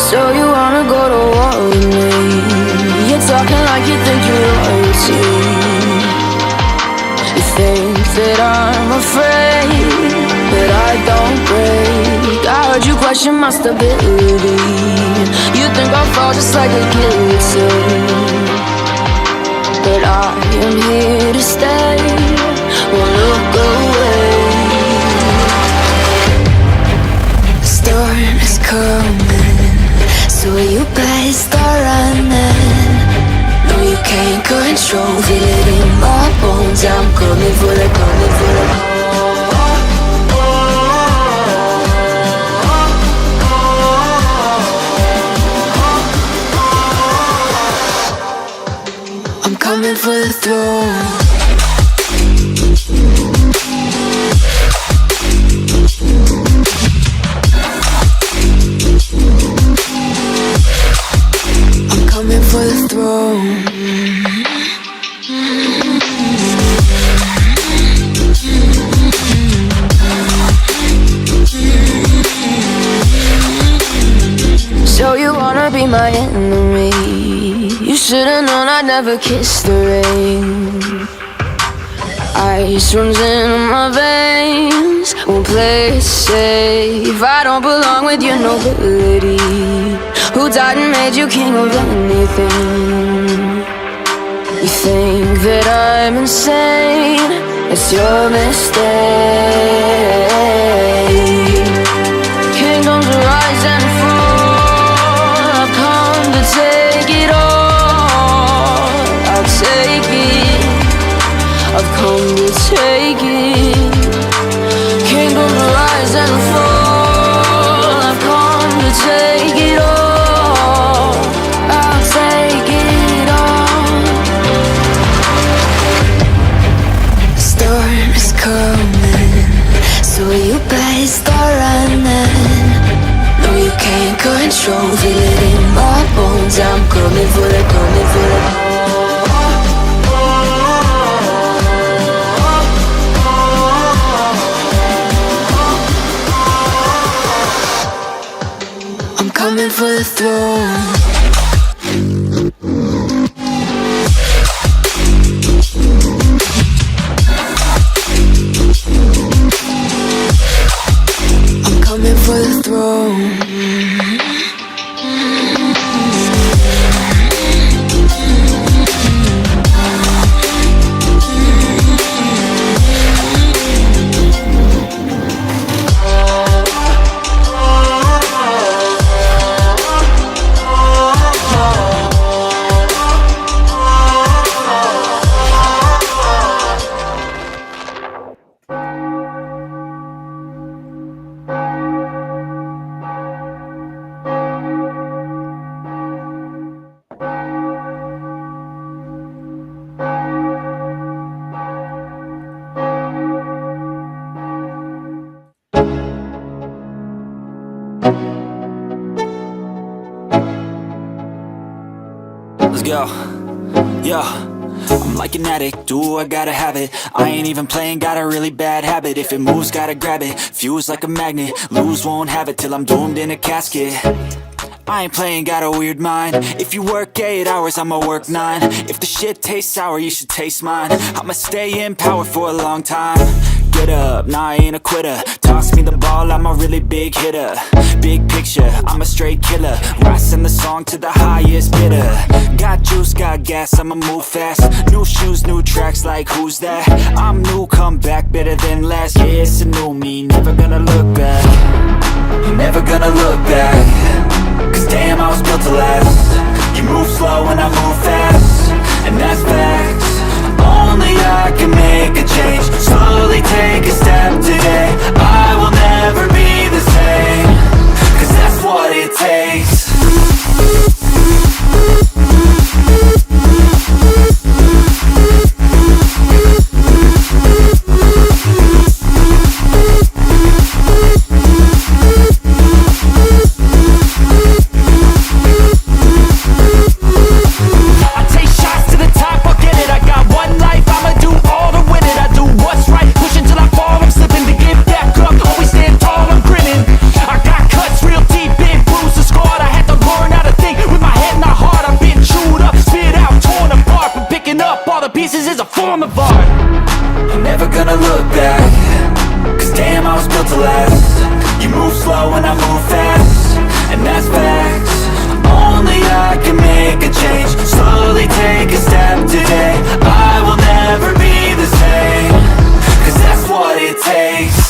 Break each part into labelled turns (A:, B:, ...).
A: So you wanna go to war with me? You're talking like you think you're royalty. You think that I'm afraid, but I don't break. I heard you question my stability. You think I'll fall just like a guillotine, but I am here to stay. Won't look away. The storm is coming, so you better start running. No, you can't control, feel it in my bones. I'm coming for the, coming for the. I'm coming for the throne. Coming for the throne. So you wanna be my enemy? You should've known I'd never kiss the rain. Ice runs in my veins, won't play it safe. I don't belong with your nobility. Who died and made you king of anything? You think that I'm insane? It's your mistake. Kingdoms rise and fall. I've come to take it all. I'll take it. I've come to take it. Kingdoms rise and fall. I've come to take it all. I'll take it all. The storm is coming, so you better start running. No, you can't control, feel it in my bones. I'm coming for the, coming for the. Coming for the throne. I'm coming for the throne.
B: Let's go. Yo, I'm like an addict, do I gotta have it. I ain't even playing, got a really bad habit. If it moves, gotta grab it, fuse like a magnet. Lose, won't have it till I'm doomed in a casket. I ain't playing, got a weird mind. If you work 8 hours, I'ma work 9. If the shit tastes sour, you should taste mine. I'ma stay in power for a long time. Get up, nah, I ain't a quitter. Toss me the ball, I'm a really big hitter. Big picture, I'm a straight killer. Rising the song to the highest bidder. Got juice, got gas, I'ma move fast. New shoes, new tracks, like who's that? I'm new, come back, better than last. Yeah, it's a new me, never gonna look back. Never gonna look back. Cause damn, I was built to last. You move slow and I move fast, and that's facts. Only I can make a change. Slowly take a step today. I will never be the same, cause that's what it takes. Pushing till I fall, I'm slipping. when I move fast, and that's facts. Only I can make a change, slowly take a step today. I will never be the same, 'cause that's what it takes.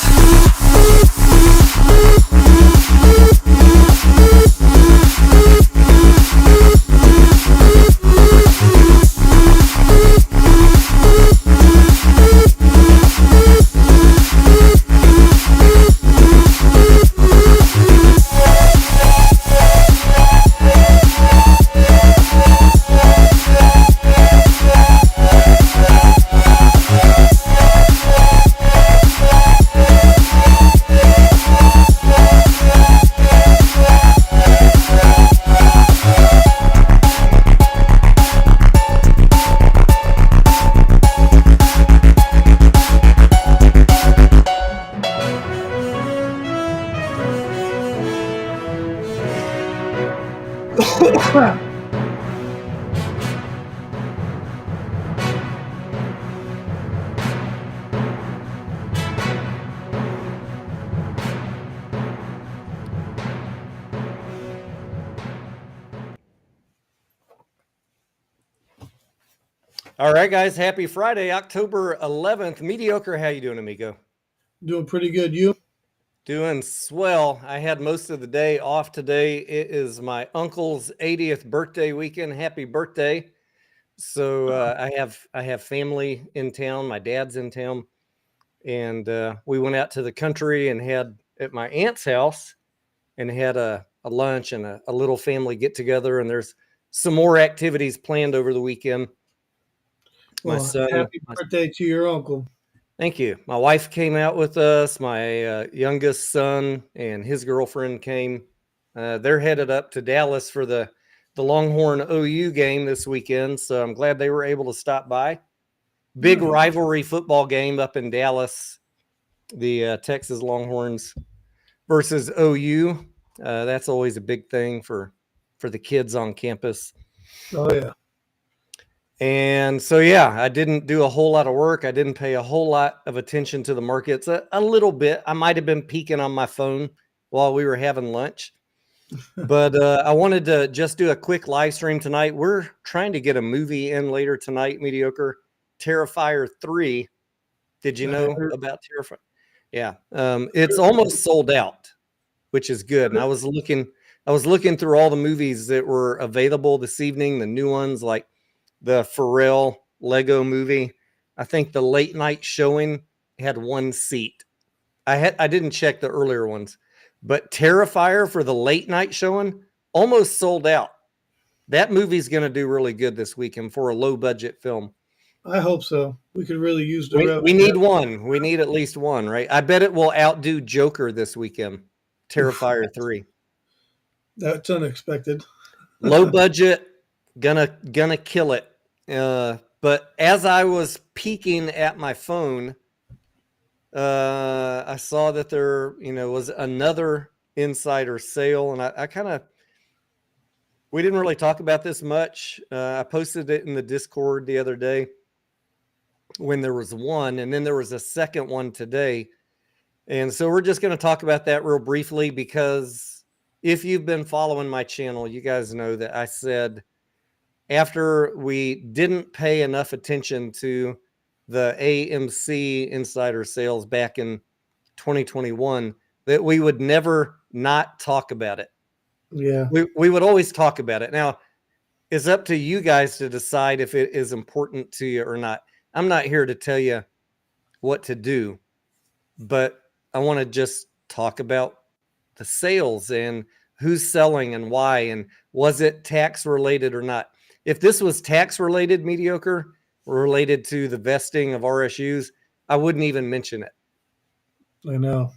C: All right, guys. Happy Friday, October 11th. Mediocre. How you doing, amigo?
D: Doing pretty good. You?
C: Doing swell. I had most of the day off today. It is my uncle's 80th birthday weekend. Happy birthday. So I have family in town. My dad's in town. And we went out to the country and had at my aunt's house and had a lunch and a little family get together. And there's some more activities planned over the weekend.
D: Well, happy birthday to your uncle.
C: Thank you. My wife came out with us. My youngest son and his girlfriend came. They're headed up to Dallas for the Longhorn OU game this weekend. So I'm glad they were able to stop by. Big rivalry football game up in Dallas. The Texas Longhorns versus OU. That's always a big thing for the kids on campus.
D: Oh, yeah.
C: And so, yeah, I didn't do a whole lot of work. I didn't pay a whole lot of attention to the markets. A little bit. I might have been peeking on my phone while we were having lunch. But I wanted to just do a quick live stream tonight. We're trying to get a movie in later tonight, Mediocre. Terrifier 3. Did you know about Terrifier? Yeah. It's almost sold out, which is good. And I was looking through all the movies that were available this evening, the new ones like the Pharrell Lego movie. I think the late night showing had 1 seat. I didn't check the earlier ones, but Terrifier for the late night showing almost sold out. That movie's going to do really good this weekend for a low budget film.
D: I hope so. We could really use the
C: we need one. We need at least one, right? I bet it will outdo Joker this weekend. Terrifier 3.
D: That's unexpected.
C: Low budget, gonna kill it. But as I was peeking at my phone, I saw that there, was another insider sale, and I kind of, we didn't really talk about this much. I posted it in the Discord the other day when there was one, and then there was a second one today. And so we're just going to talk about that real briefly, because if you've been following my channel, you guys know that I said after we didn't pay enough attention to the AMC insider sales back in 2021, that we would never not talk about it.
D: Yeah.
C: We would always talk about it. Now, it's up to you guys to decide if it is important to you or not. I'm not here to tell you what to do, but I want to just talk about the sales and who's selling and why, and was it tax related or not. If this was tax related, Mediocre, related to the vesting of RSUs, I wouldn't even mention it.
D: I know.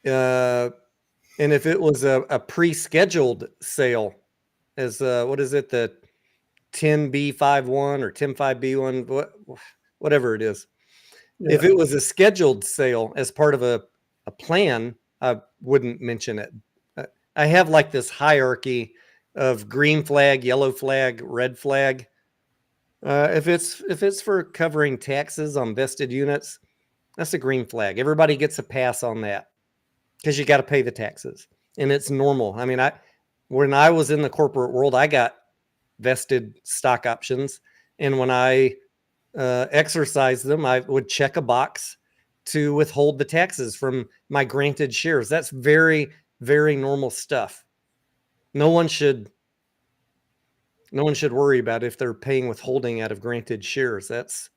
C: And if it was a pre-scheduled sale, as what is it, the 10B51 or 105B1, whatever it is. Yeah. If it was a scheduled sale as part of a plan, I wouldn't mention it. I have like this hierarchy of green flag, yellow flag, red flag. If it's for covering taxes on vested units, that's a green flag. Everybody gets a pass on that. because you got to pay the taxes, and it's normal. I mean, when I was in the corporate world, I got vested stock options, and when I exercised them, I would check a box to withhold the taxes from my granted shares. That's very, very normal stuff. No one should worry about if they're paying withholding out of granted shares. That's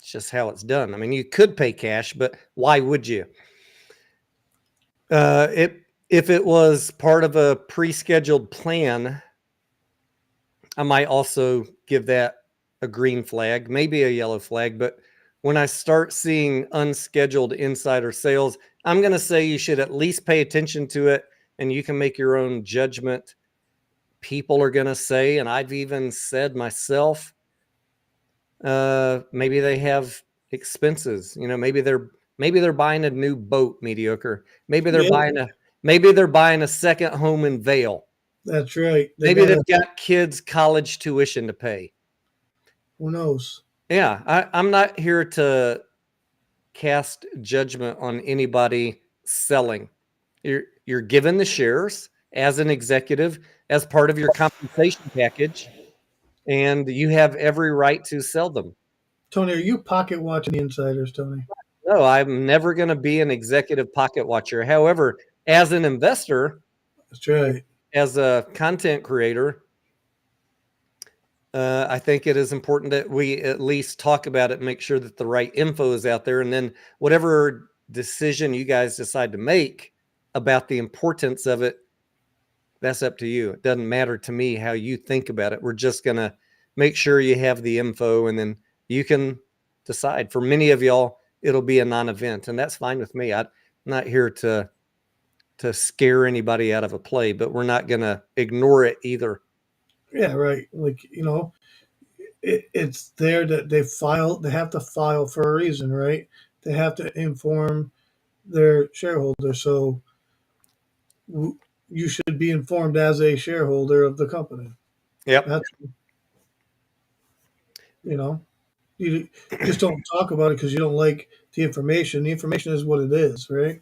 C: just how it's done. I mean, you could pay cash, but why would you? If it was part of a pre-scheduled plan, I might also give that a green flag, maybe a yellow flag. But when I start seeing unscheduled insider sales, I'm going to say you should at least pay attention to it, and you can make your own judgment. People are going to say, and I've even said myself, maybe they have expenses. You know, maybe they're buying a new boat, mediocre. Maybe they're buying a second home in Vail.
D: That's right.
C: Maybe they've got kids' college tuition to pay.
D: Who knows?
C: Yeah, I'm not here to cast judgment on anybody selling. You're given the shares as an executive as part of your compensation package, and you have every right to sell them.
D: Tony, are you pocket watching the insiders, Tony?
C: No, I'm never going to be an executive pocket watcher. However, as an investor,
D: that's right.
C: As a content creator, I think it is important that we at least talk about it and make sure that the right info is out there. And then whatever decision you guys decide to make about the importance of it, that's up to you. It doesn't matter to me how you think about it. We're just going to make sure you have the info, and then you can decide. For many of y'all, it'll be a non-event, and that's fine with me. I'm not here to scare anybody out of a play, but we're not going to ignore it either.
D: Yeah, right. Like, it's there that they have to file for a reason, right? They have to inform their shareholders. So you should be informed as a shareholder of the company.
C: Yep.
D: You just don't talk about it because you don't like the information. The information is what it is, right?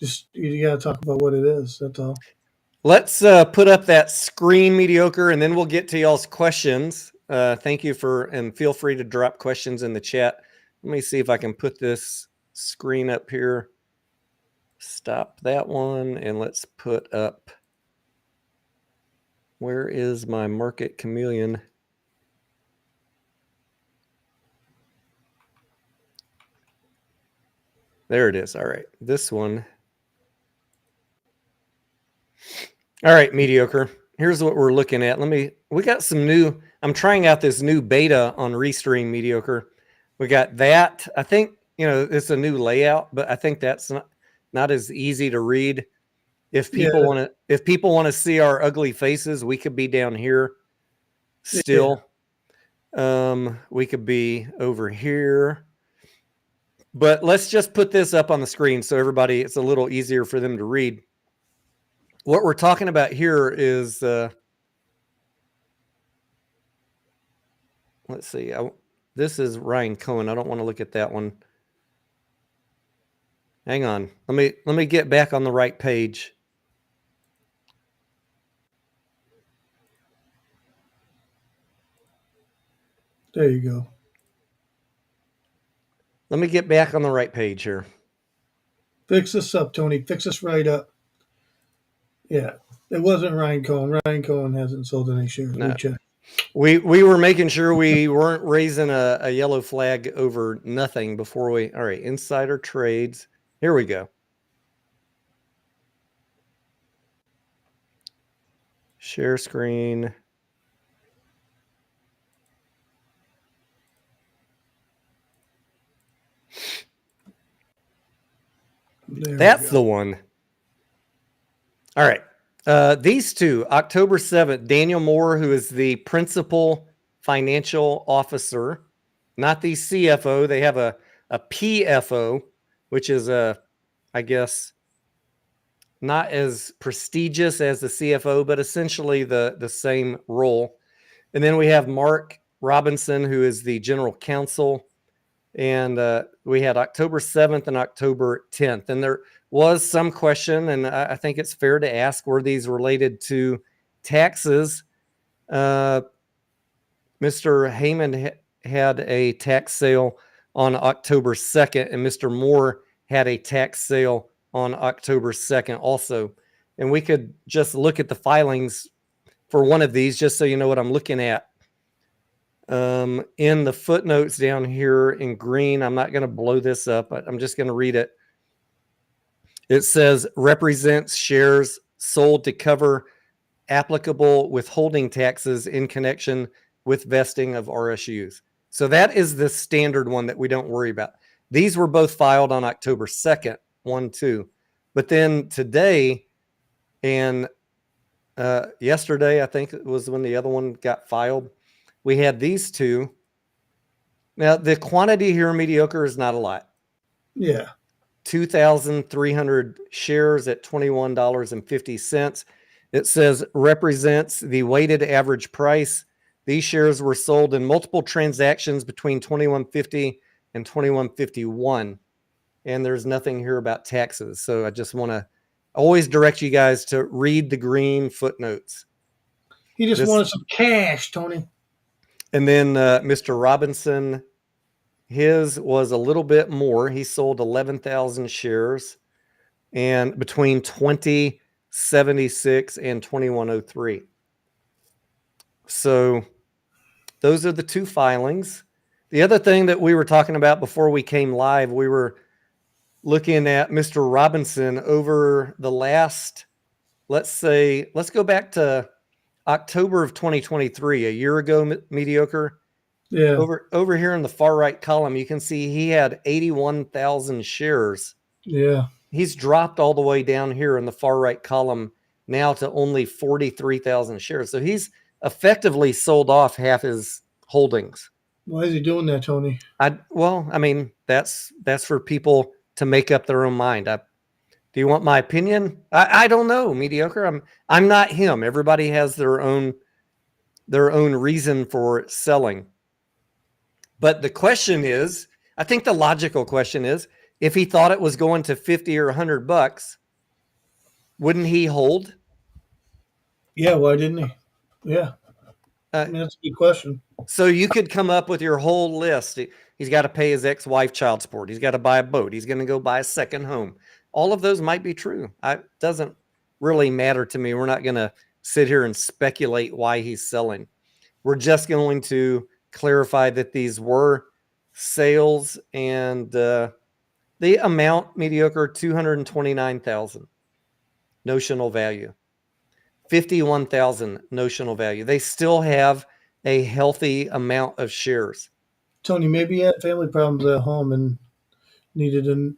D: Just you got to talk about what it is. That's all.
C: Let's put up that screen, mediocre, and then we'll get to y'all's questions. Thank you and feel free to drop questions in the chat. Let me see if I can put this screen up here. Stop that one, and let's put up. Where is my market chameleon? There it is. All right, this one. All right, mediocre. Here's what we're looking at. We got some new, I'm trying out this new beta on Restream, mediocre. We got that. I think, it's a new layout, but I think that's not as easy to read. If people want to see our ugly faces, we could be down here still. Yeah. We could be over here. But let's just put this up on the screen so everybody, it's a little easier for them to read. What we're talking about here is, let's see. This is Ryan Cohen. I don't want to look at that one. Hang on. Let me get back on the right page.
D: There you go.
C: Let me get back on the right page here.
D: Fix this up, Tony. Fix this right up. Yeah, it wasn't Ryan Cohen. Ryan Cohen hasn't sold any shares.
C: No. We were making sure we weren't raising a yellow flag over nothing before we. All right, insider trades. Here we go. Share screen. That's the one. All right. These two, October 7th, Daniel Moore, who is the principal financial officer, not the CFO. They have a PFO, which is I guess, not as prestigious as the CFO, but essentially the same role. And then we have Mark Robinson, who is the general counsel. And we had October 7th and October 10th. And they're was some question, and I think it's fair to ask, were these related to taxes? Mr. Heyman had a tax sale on October 2nd, and Mr. Moore had a tax sale on October 2nd also. And we could just look at the filings for one of these, just so you know what I'm looking at. In the footnotes down here in green, I'm not going to blow this up, but I'm just going to read it. It says represents shares sold to cover applicable withholding taxes in connection with vesting of RSUs. So that is the standard one that we don't worry about. These were both filed on October 2nd, 1-2. But then today and yesterday, I think it was when the other one got filed, we had these two. Now, the quantity here, mediocre, is not a lot.
D: Yeah.
C: 2,300 shares at $21.50. It says represents the weighted average price. These shares were sold in multiple transactions between 21.50 and 21.51. And there's nothing here about taxes. So I just want to always direct you guys to read the green footnotes.
D: He just wanted some cash, Tony.
C: And then Mr. Robinson, his was a little bit more. He sold 11,000 shares and between 2076 and 2103. So those are the two filings. The other thing that we were talking about before we came live, we were looking at Mr. Robinson over the last, let's go back to October of 2023, a year ago, mediocre.
D: Yeah.
C: Over here in the far right column, you can see he had 81,000 shares.
D: Yeah.
C: He's dropped all the way down here in the far right column now to only 43,000 shares. So he's effectively sold off half his holdings.
D: Why is he doing that, Tony?
C: I mean, that's for people to make up their own mind. Do you want my opinion? I don't know, mediocre. I'm not him. Everybody has their own reason for selling. But the question is, I think the logical question is, if he thought it was going to 50 or $100, wouldn't he hold?
D: Yeah, why didn't he? Yeah. I mean, that's a good question.
C: So you could come up with your whole list. He's got to pay his ex-wife child support. He's got to buy a boat. He's going to go buy a second home. All of those might be true. It doesn't really matter to me. We're not going to sit here and speculate why he's selling. We're just going to clarify that these were sales, and the amount, mediocre, 229,000 notional value, 51,000 notional value. They still have a healthy amount of shares.
D: Tony, maybe he had family problems at home and needed a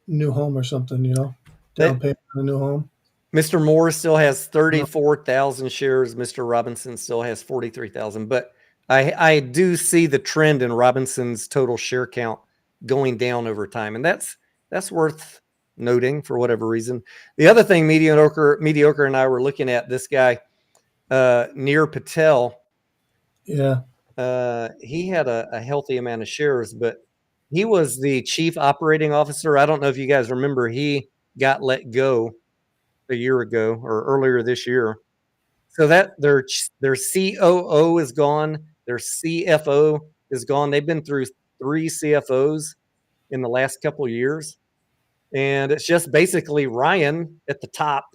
D: new home or something, down payment on a new home.
C: Mr. Moore still has 34,000 shares. Mr. Robinson still has 43,000. But I do see the trend in Robinson's total share count going down over time. And that's worth noting for whatever reason. The other thing, mediocre and I were looking at, this guy, Neer Patel.
D: Yeah.
C: He had a healthy amount of shares, but he was the chief operating officer. I don't know if you guys remember, he got let go a year ago or earlier this year. So that their COO is gone. Their CFO is gone. They've been through 3 CFOs in the last couple of years. And it's just basically Ryan at the top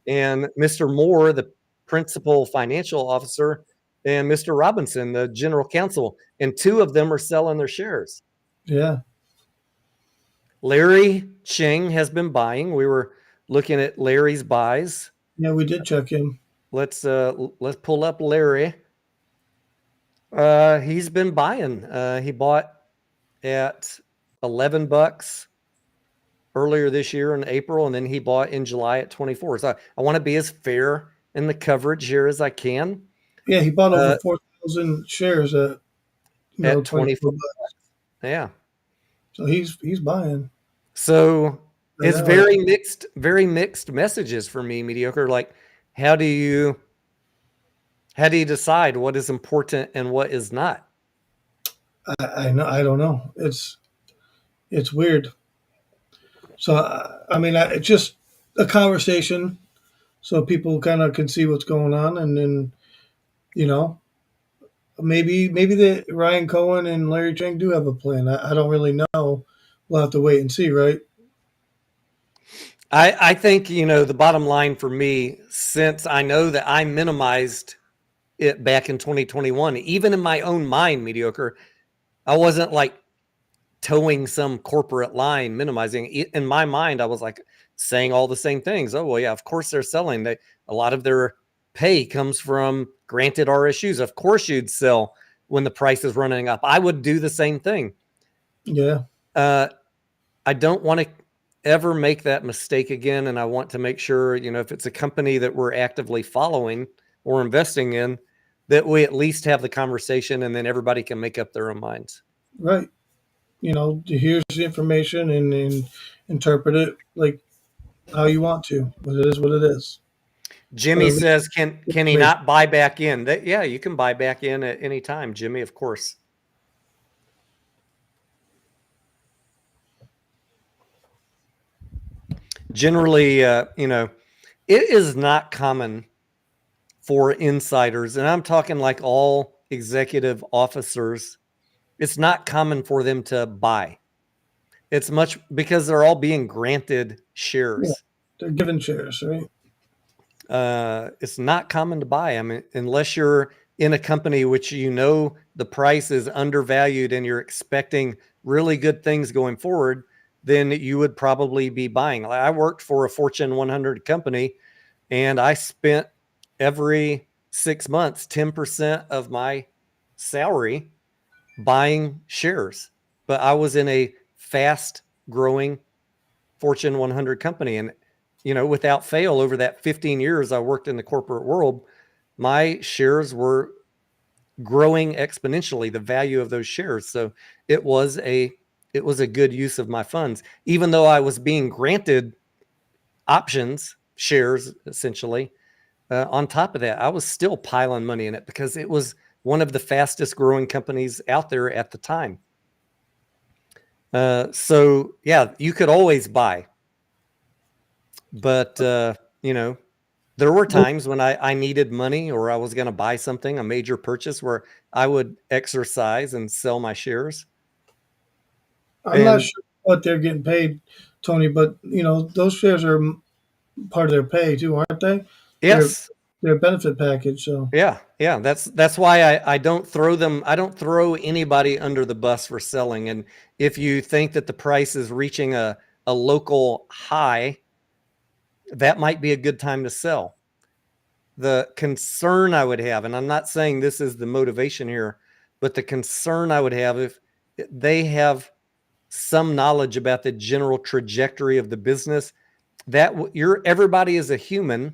C: and Mr. Moore, the principal financial officer, and Mr. Robinson, the general counsel. And 2 of them are selling their shares.
D: Yeah.
C: Larry Ching has been buying. We were looking at Larry's buys.
D: Yeah, we did check him.
C: Let's pull up Larry. He's been buying. He bought at $11 earlier this year in April, and then he bought in July at 24. So I want to be as fair in the coverage here as I can.
D: Yeah, he bought over 4,000 shares at
C: 24 bucks. Yeah.
D: So he's buying.
C: So it's very mixed messages for me, mediocre. Like, how do you decide what is important and what is not?
D: I don't know. It's weird. So I mean, it's just a conversation so people kind of can see what's going on, and then you know maybe the Ryan Cohen and Larry Chang do have a plan. I don't really know. We'll have to wait and see, right?
C: I think, the bottom line for me, since I know that I minimized it back in 2021, even in my own mind, mediocre, I wasn't like towing some corporate line, minimizing. In my mind, I was like saying all the same things. Oh, well, yeah, of course they're selling. A lot of their pay comes from granted RSUs. Of course you'd sell when the price is running up. I would do the same thing.
D: Yeah.
C: I don't want to ever make that mistake again. And I want to make sure, if it's a company that we're actively following or investing in, that we at least have the conversation and then everybody can make up their own minds.
D: Right. Here's the information and interpret it like how you want to. But it is what it is.
C: Jimmy says, can he not buy back in? Yeah, you can buy back in at any time, Jimmy, of course. Generally, it is not common for insiders, and I'm talking like all executive officers, it's not common for them to buy. It's much because they're all being granted shares.
D: Yeah, they're given shares, right?
C: It's not common to buy. I mean, unless you're in a company which the price is undervalued and you're expecting really good things going forward, then you would probably be buying. I worked for a Fortune 100 company, and I spent every 6 months 10% of my salary buying shares. But I was in a fast growing Fortune 100 company, and without fail, over that 15 years I worked in the corporate world, my shares were growing exponentially, the value of those shares. So it was a good use of my funds, even though I was being granted options, shares, essentially. On top of that, I was still piling money in it because it was one of the fastest growing companies out there at the time. So yeah, you could always buy. But, there were times when I needed money or I was going to buy something, a major purchase, where I would exercise and sell my shares.
D: I'm not sure what they're getting paid, Tony, but those shares are part of their pay too, aren't they?
C: Yes.
D: They're a benefit package. So
C: yeah. That's why I don't throw them. I don't throw anybody under the bus for selling. And if you think that the price is reaching a local high, that might be a good time to sell. The concern I would have, and I'm not saying this is the motivation here, but the concern I would have if they have some knowledge about the general trajectory of the business, that everybody is a human.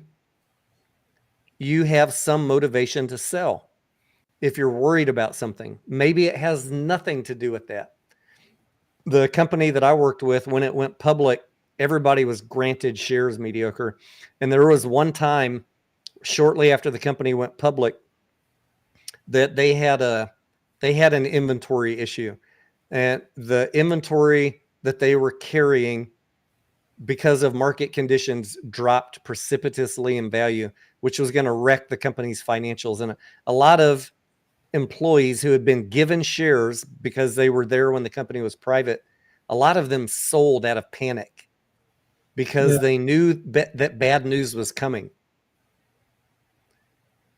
C: You have some motivation to sell. If you're worried about something, maybe it has nothing to do with that. The company that I worked with, when it went public, everybody was granted shares, mediocre. And there was one time shortly after the company went public that they had an inventory issue, and the inventory that they were carrying, because of market conditions, dropped precipitously in value, which was going to wreck the company's financials. And a lot of employees who had been given shares because they were there when the company was private, a lot of them sold out of panic because they knew that bad news was coming.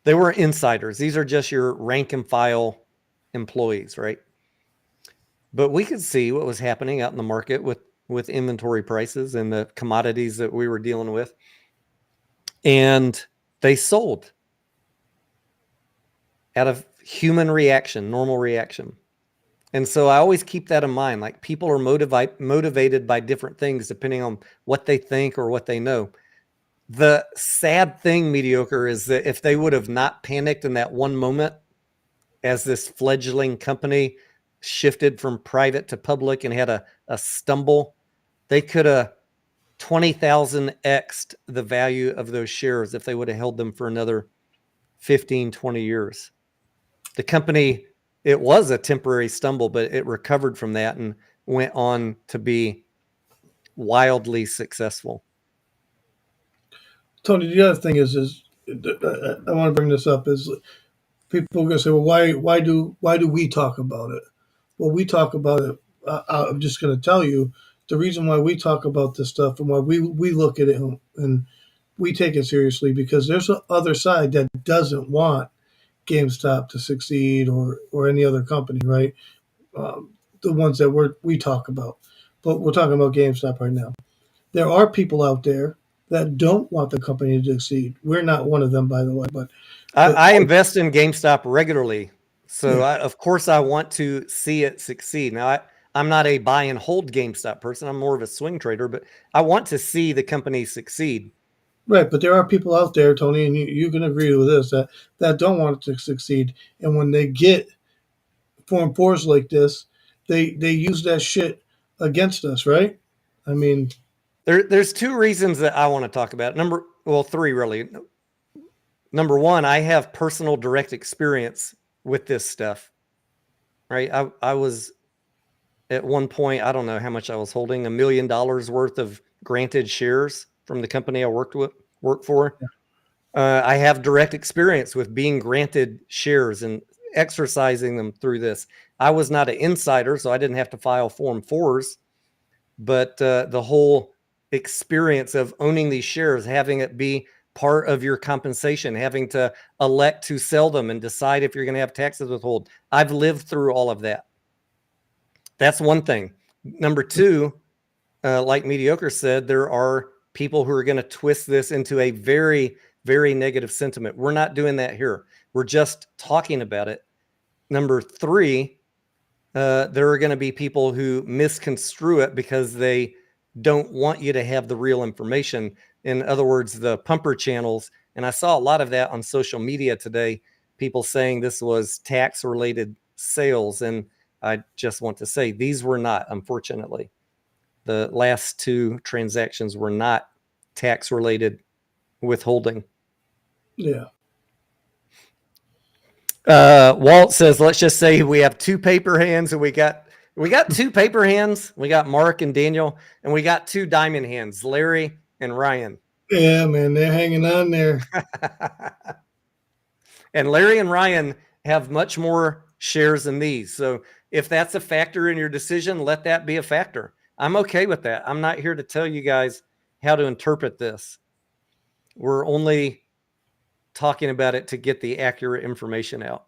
C: They were insiders. These are just your rank and file employees, right? But we could see what was happening out in the market with inventory prices and the commodities that we were dealing with. And they sold out of human reaction, normal reaction. And so I always keep that in mind. Like, people are motivated by different things depending on what they think or what they know. The sad thing, mediocre, is that if they would have not panicked in that one moment as this fledgling company shifted from private to public and had a stumble, they could have 20,000 x'd the value of those shares if they would have held them for another 15, 20 years. The company, it was a temporary stumble, but it recovered from that and went on to be wildly successful.
D: Tony, the other thing is I want to bring this up is people are going to say, well, why do we talk about it? Well, we talk about it. I'm just going to tell you the reason why we talk about this stuff and why we look at it and we take it seriously, because there's a other side that doesn't want GameStop to succeed or any other company, right? The ones that we talk about, but we're talking about GameStop right now. There are people out there that don't want the company to succeed. We're not one of them, by the way. But
C: I invest in GameStop regularly, so
D: yeah.
C: of course I want to see it succeed. Now I'm not a buy and hold GameStop person. I'm more of a swing trader, but I want to see the company succeed.
D: Right, but there are people out there, Tony, and you can agree with this, that don't want it to succeed. And when they get Form 4s like this, they use that shit against us, right? I mean,
C: There's two reasons that I want to talk about. Three really. Number one, I have personal direct experience with this stuff, right? I was at one point, I don't know how much I was holding, $1 million worth of granted shares from the company I worked for. I have direct experience with being granted shares and exercising them through this. I was not an insider, so I didn't have to file Form 4s, but the whole experience of owning these shares, having it be part of your compensation, having to elect to sell them and decide if you're going to have taxes withheld. I've lived through all of that. That's one thing. Number two, like Mediocre said, there are people who are going to twist this into a very, very negative sentiment. We're not doing that here. We're just talking about it. Number three, there are going to be people who misconstrue it because they don't want you to have the real information. In other words, the pumper channels. And I saw a lot of that on social media today, people saying this was tax related sales. And I just want to say these were not, unfortunately. The last two transactions were not tax related withholding.
D: yeah.
C: Walt says, let's just say we have two paper hands, and we got two paper hands. We got Mark and Daniel, and we got two diamond hands, Larry and Ryan.
D: Yeah, man, they're hanging on there.
C: And Larry and Ryan have much more shares than these. So if that's a factor in your decision, let that be a factor. I'm okay with that. I'm not here to tell you guys how to interpret this. We're only talking about it to get the accurate information out.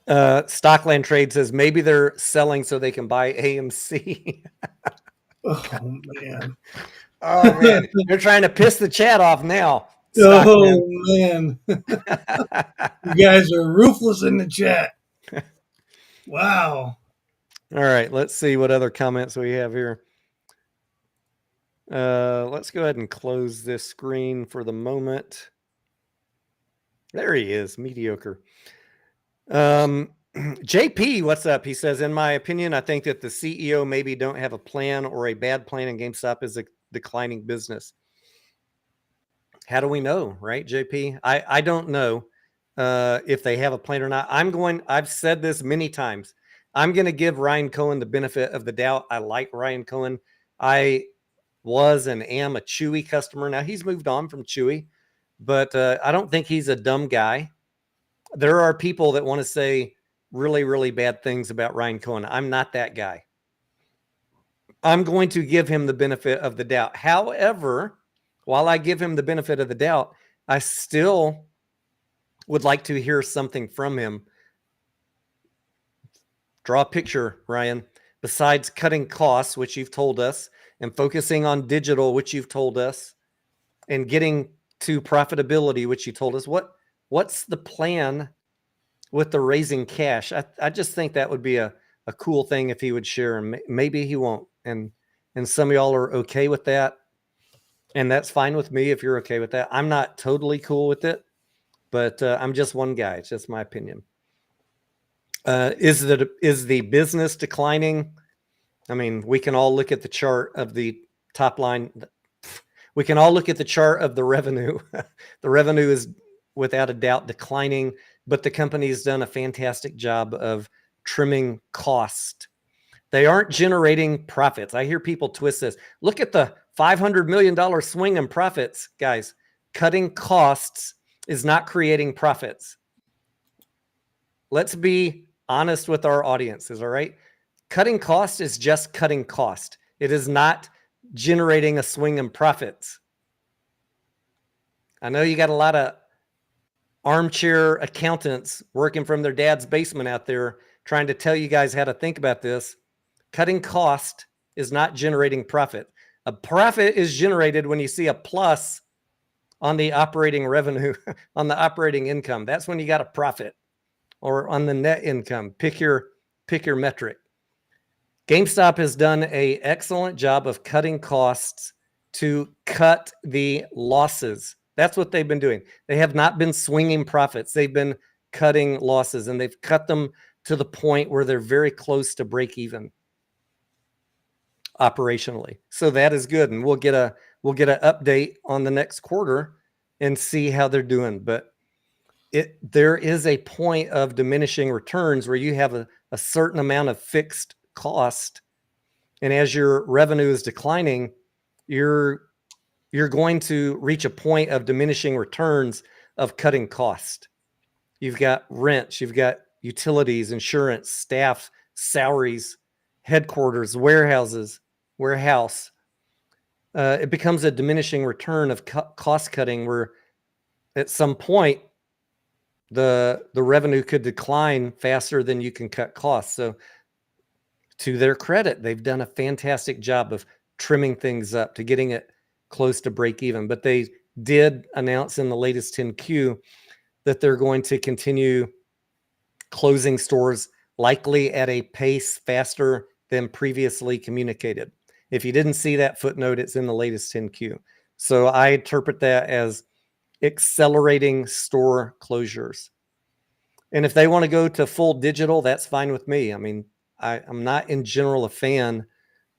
C: Stockland Trade says maybe they're selling so they can buy AMC.
D: Oh man.
C: Oh man, they're trying to piss the chat off now.
D: Stockman. Oh man. You guys are ruthless in the chat. Wow.
C: All right, let's see what other comments we have here. Let's go ahead and close this screen for the moment. There he is, Mediocre. JP, what's up? He says, in my opinion, I think that the CEO maybe don't have a plan or a bad plan, and GameStop is a declining business. How do we know, right, JP? I don't know if they have a plan or not. I've said this many times. I'm going to give Ryan Cohen the benefit of the doubt. I like Ryan Cohen. I was and am a Chewy customer. Now he's moved on from Chewy, but I don't think he's a dumb guy. There are people that want to say really, really bad things about Ryan Cohen. I'm not that guy. I'm going to give him the benefit of the doubt. However, while I give him the benefit of the doubt, I still would like to hear something from him. Draw a picture, Ryan. Besides cutting costs, which you've told us, and focusing on digital, which you've told us, and getting to profitability, which you told us, what's the plan with the raising cash? I just think that would be a cool thing if he would share, and maybe he won't. And some of y'all are okay with that. And that's fine with me if you're okay with that. I'm not totally cool with it, but I'm just one guy. It's just my opinion. Is the business declining? I mean, we can all look at the chart of the top line. We can all look at the chart of the revenue. The revenue is without a doubt declining. but the company's done a fantastic job of trimming cost. They aren't generating profits. I hear people twist this. Look at the $500 million swing in profits, guys. Cutting costs is not creating profits. Let's be honest with our audiences, all right? Cutting cost is just cutting cost. It is not generating a swing in profits. I know you got a lot of armchair accountants working from their dad's basement out there trying to tell you guys how to think about this. Cutting cost is not generating profit. A profit is generated when you see a plus on the operating revenue, on the operating income. That's when you got a profit, or on the net income. Pick your metric. GameStop has done an excellent job of cutting costs to cut the losses. That's what they've been doing. They have not been swinging profits. They've been cutting losses, and they've cut them to the point where they're very close to break even operationally. So that is good. And we'll get an update on the next quarter and see how they're doing. But there is a point of diminishing returns where you have a certain amount of fixed cost. And as your revenue is declining, you're going to reach a point of diminishing returns of cutting cost. You've got rents, you've got utilities, insurance, staff, salaries, headquarters, warehouse. It becomes a diminishing return of cost cutting, where at some point the revenue could decline faster than you can cut costs. So to their credit, they've done a fantastic job of trimming things up to getting it close to break even. But they did announce in the latest 10Q that they're going to continue closing stores, likely at a pace faster than previously communicated. If you didn't see that footnote, it's in the latest 10Q. So I interpret that as accelerating store closures. And if they want to go to full digital, that's fine with me. I mean, I'm not in general a fan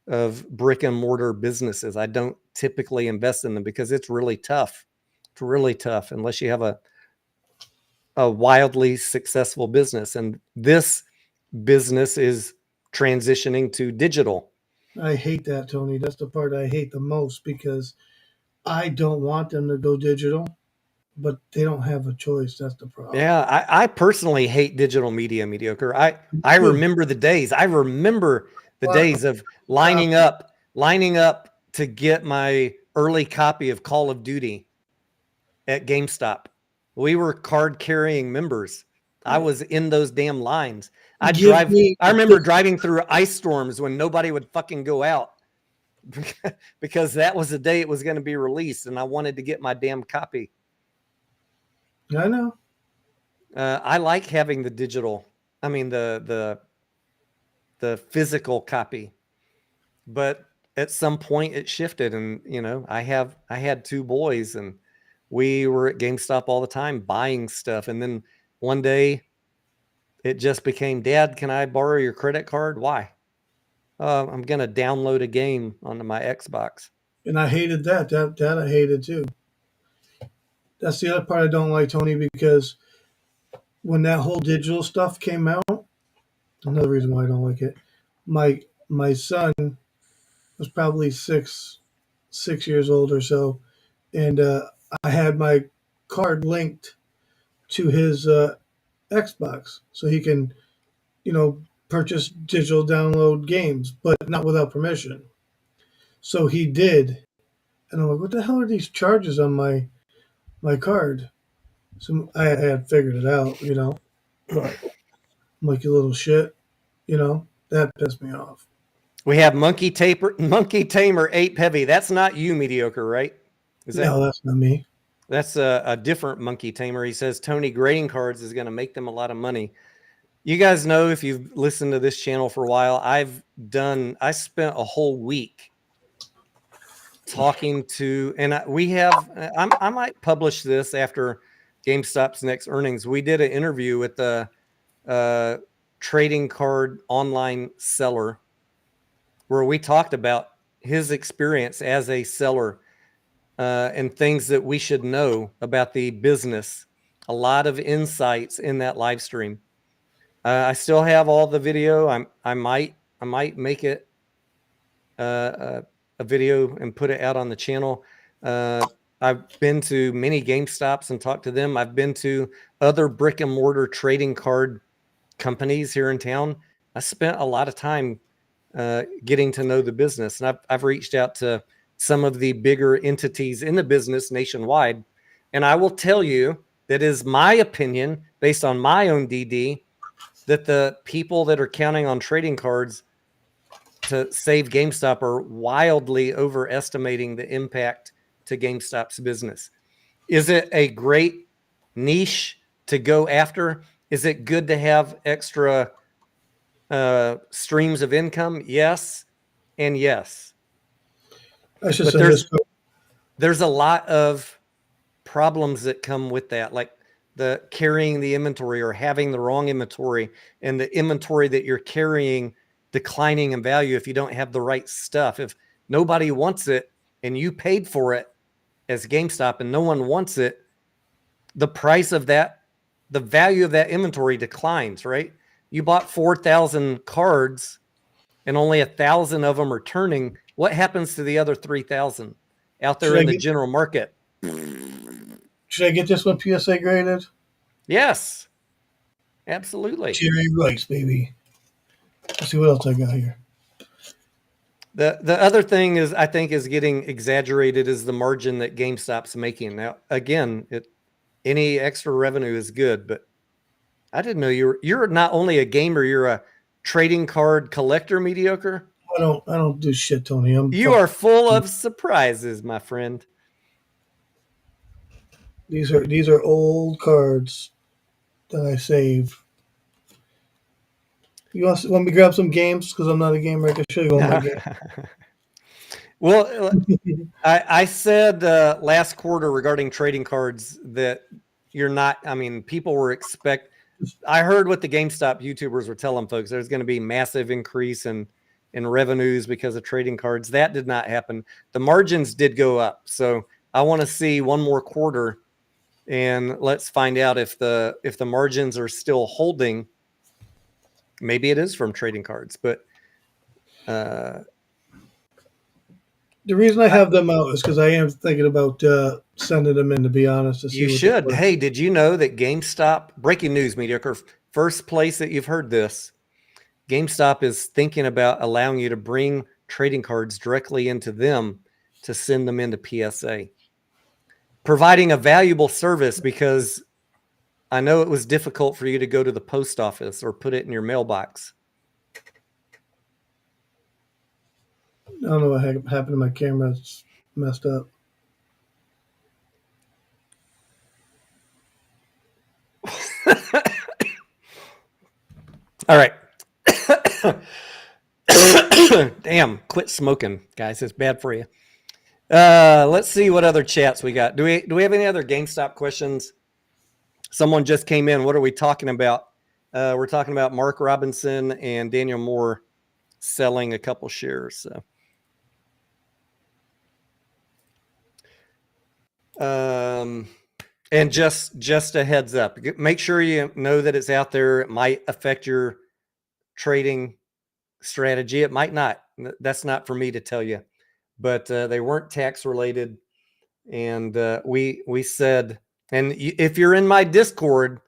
C: of brick and mortar businesses. I don't typically invest in them because it's really tough. It's really tough unless you have a wildly successful business. And this business is transitioning to digital.
D: I hate that, Tony. That's the part I hate the most, because I don't want them to go digital, but they don't have a choice. That's the problem.
C: Yeah, I personally hate digital media, mediocre. I remember the days. I remember the days of lining up to get my early copy of Call of Duty at GameStop. We were card carrying members. I was in those damn lines. I remember driving through ice storms when nobody would fucking go out because that was the day it was going to be released, and I wanted to get my damn copy.
D: I know.
C: I like having the digital. I mean the physical copy, but at some point it shifted, and I had two boys, and we were at GameStop all the time buying stuff, and then one day it just became, Dad, can I borrow your credit card? Why? I'm gonna download a game onto my Xbox.
D: And I hated that. That I hated too. That's the other part I don't like, Tony, because when that whole digital stuff came out, another reason why I don't like it, my son was probably six years old or so, and I had my card linked to his Xbox, so he can, purchase digital download games, but not without permission. So he did, and I'm like, what the hell are these charges on my card? So I had figured it out, but I'm like, you little shit, that pissed me off.
C: We have Monkey Tamer 8 Heavy. That's not you, mediocre, right?
D: No, that's not me.
C: That's a different Monkey Tamer. He says Tony, grading cards is going to make them a lot of money. You guys know, if you've listened to this channel for a while, I spent a whole week talking to, and I might publish this after GameStop's next earnings. We did an interview with the trading card online seller where we talked about his experience as a seller and things that we should know about the business a lot of insights in that live stream. I still have all the video. I might make it a video and put it out on the channel. I've been to many GameStops and talked to them. I've been to other brick and mortar trading card companies here in town. I spent a lot of time getting to know the business, and I've reached out to some of the bigger entities in the business nationwide. And I will tell you that is my opinion, based on my own DD, that the people that are counting on trading cards to save GameStop are wildly overestimating the impact to GameStop's business. Is it a great niche to go after? Is it good to have extra streams of income? Yes, and yes.
D: I should
C: But
D: say this.
C: there's a lot of problems that come with that, like the carrying the inventory or having the wrong inventory, and the inventory that you're carrying declining in value if you don't have the right stuff. If nobody wants it and you paid for it as GameStop and no one wants it, the price of that, the value of that inventory declines, right? You bought 4,000 cards and only 1,000 of them are turning. What happens to the other 3,000 out there in the general market?
D: Should I get this one PSA graded?
C: Yes, absolutely.
D: Jerry Rice, baby. Let's see what else I got here.
C: The other thing is, I think, is getting exaggerated is the margin that GameStop's making. Now, again, any extra revenue is good, but I didn't know you're not only a gamer, you're a trading card collector mediocre.
D: I don't do shit, Tony.
C: You are full of surprises, my friend.
D: These are old cards that I save. You want me to grab some games? Because I'm not a gamer. I can show you all my games.
C: Well, I said last quarter regarding trading cards that you're not, I mean, people were I heard what the GameStop YouTubers were telling folks. There's going to be massive increase in revenues because of trading cards. That did not happen. The margins did go up. So I want to see one more quarter, and let's find out if the margins are still holding. Maybe it is from trading cards, but
D: the reason I have them out is because I am thinking about sending them in, to be honest. To see
C: you should. Hey, did you know that GameStop, breaking news, mediocre, first place that you've heard this, GameStop is thinking about allowing you to bring trading cards directly into them to send them into PSA. Providing a valuable service, because I know it was difficult for you to go to the post office or put it in your mailbox.
D: I don't know what happened to my camera. It's messed up.
C: All right. Damn, quit smoking, guys. It's bad for you. Let's see what other chats we got. Do we have any other GameStop questions? Someone just came in. What are we talking about? We're talking about Mark Robinson and Daniel Moore selling a couple shares. So. And just a heads up, make sure you know that it's out there. It might affect your trading strategy. It might not. That's not for me to tell you, but they weren't tax related. And we said, and if you're in my Discord,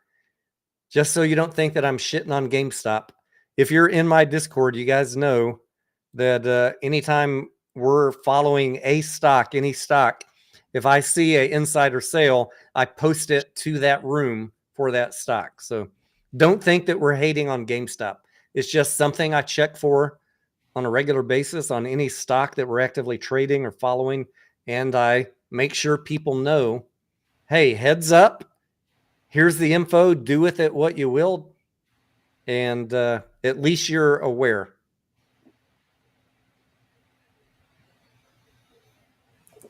C: just so you don't think that I'm shitting on GameStop, if you're in my Discord, you guys know that anytime we're following a stock, any stock, if I see an insider sale, I post it to that room for that stock. So don't think that we're hating on GameStop. It's just something I check for on a regular basis on any stock that we're actively trading or following. And I make sure people know, hey, heads up, here's the info, do with it what you will. And at least you're aware.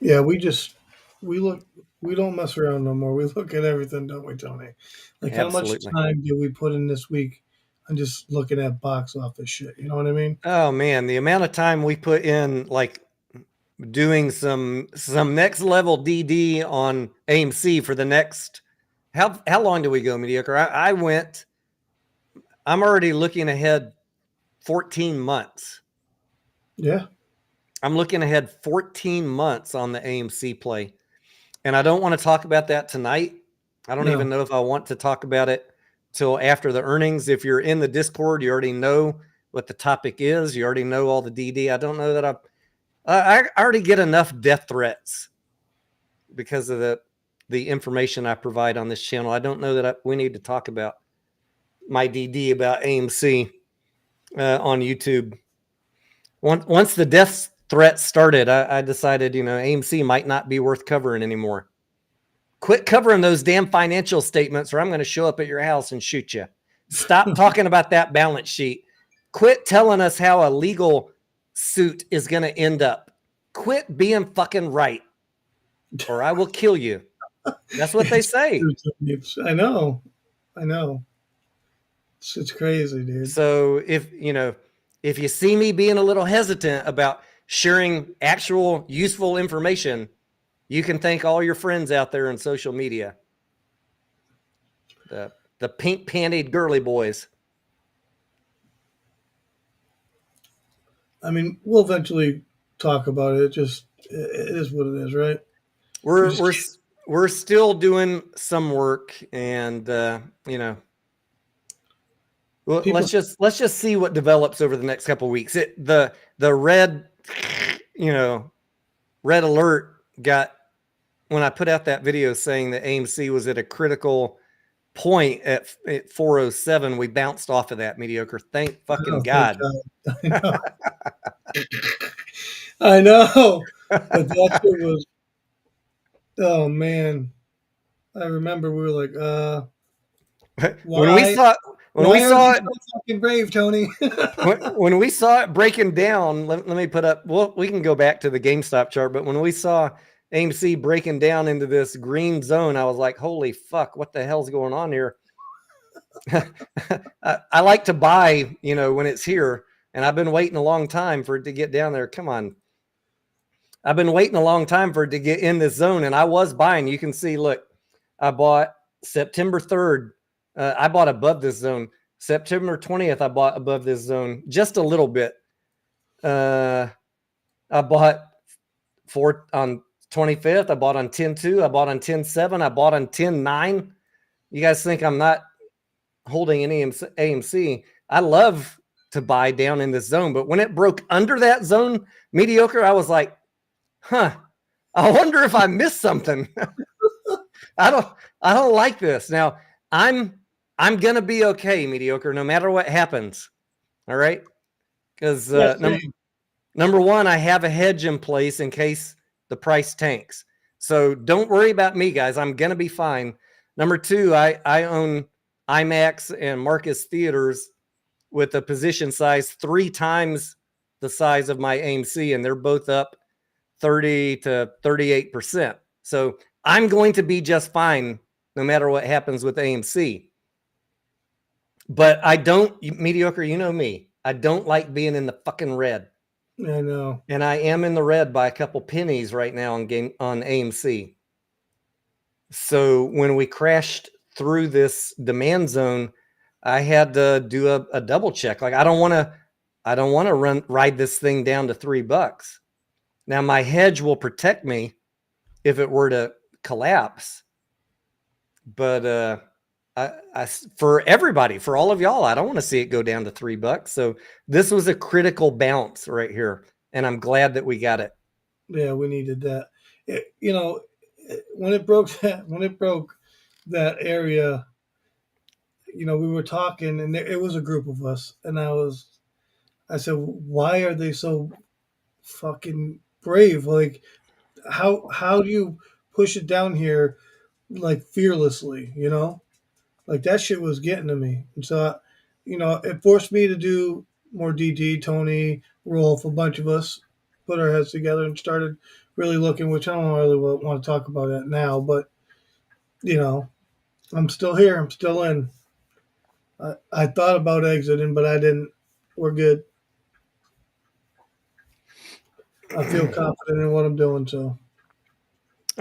D: Yeah, we don't mess around no more. We look at everything, don't we, Tony? Like,
C: Absolutely.
D: how much time did we put in this week on just looking at box office shit? You know what I mean?
C: Oh man, the amount of time we put in, like doing some next level DD on AMC for the next how long do we go, Mediocre? I'm already looking ahead 14 months.
D: Yeah.
C: I'm looking ahead 14 months on the AMC play. And I don't want to talk about that tonight. I don't even know if I want to talk about it till after the earnings. If you're in the Discord, you already know what the topic is. You already know all the DD. I don't know that I already get enough death threats because of the information I provide on this channel. I don't know that we need to talk about my DD about AMC on YouTube. Once the death threat started, I decided, AMC might not be worth covering anymore. Quit covering those damn financial statements or I'm going to show up at your house and shoot you. Stop talking about that balance sheet. Quit telling us how a legal suit is going to end up. Quit being fucking right or I will kill you. That's what they say.
D: I know. It's crazy, dude.
C: So if you see me being a little hesitant about sharing actual useful information, you can thank all your friends out there in social media. The pink-pantied girly boys.
D: I mean, we'll eventually talk about it. It is what it is, right?
C: We're still doing some work, and well, let's just see what develops over the next couple of weeks. The red, red alert got when I put out that video saying that AMC was at a critical point at 407. We bounced off of that, Mediocre. Thank fucking God.
D: Thank God. I know. But that shit was, oh man. I remember we were like,
C: when we saw it
D: fucking brave, Tony.
C: when we saw it breaking down, let me put up, well, we can go back to the GameStop chart, but when we saw AMC breaking down into this green zone, I was like, holy fuck, what the hell's going on here? I like to buy, when it's here, and I've been waiting a long time for it to get down there. Come on. I've been waiting a long time for it to get in this zone, and I was buying. You can see, look, I bought September 3rd. I bought above this zone. September 20th, I bought above this zone just a little bit. I bought on 25th. I bought on 10.2. I bought on 10.7. I bought on 10.9. You guys think I'm not holding any AMC? I love to buy down in this zone, but when it broke under that zone, Mediocre, I was like, I wonder if I missed something. I don't like this. Now, I'm going to be okay, Mediocre, no matter what happens. All right? Because number one, I have a hedge in place in case the price tanks. So don't worry about me, guys. I'm going to be fine. Number two, I own IMAX and Marcus Theaters with a position size 3 times the size of my AMC, and they're both up 30 to 38%. So I'm going to be just fine no matter what happens with AMC. But I don't, Mediocre, you know me. I don't like being in the fucking red.
D: I know.
C: And I am in the red by a couple pennies right now on AMC. So when we crashed through this demand zone, I had to do a double check. Like I don't want to ride this thing down to $3. Now my hedge will protect me if it were to collapse. But I for everybody, for all of y'all, I don't want to see it go down to $3. So this was a critical bounce right here, and I'm glad that we got it.
D: Yeah, we needed that. When it broke that area, we were talking, and it was a group of us, and I said, why are they so fucking brave? Like, how do you push it down here, like fearlessly? Like that shit was getting to me, and so it forced me to do more DD. Tony, Rolf, a bunch of us put our heads together and started really looking. Which I don't really want to talk about that now, but I'm still here. I'm still in. I thought about exiting, but I didn't. We're good. I feel confident in what I'm doing. So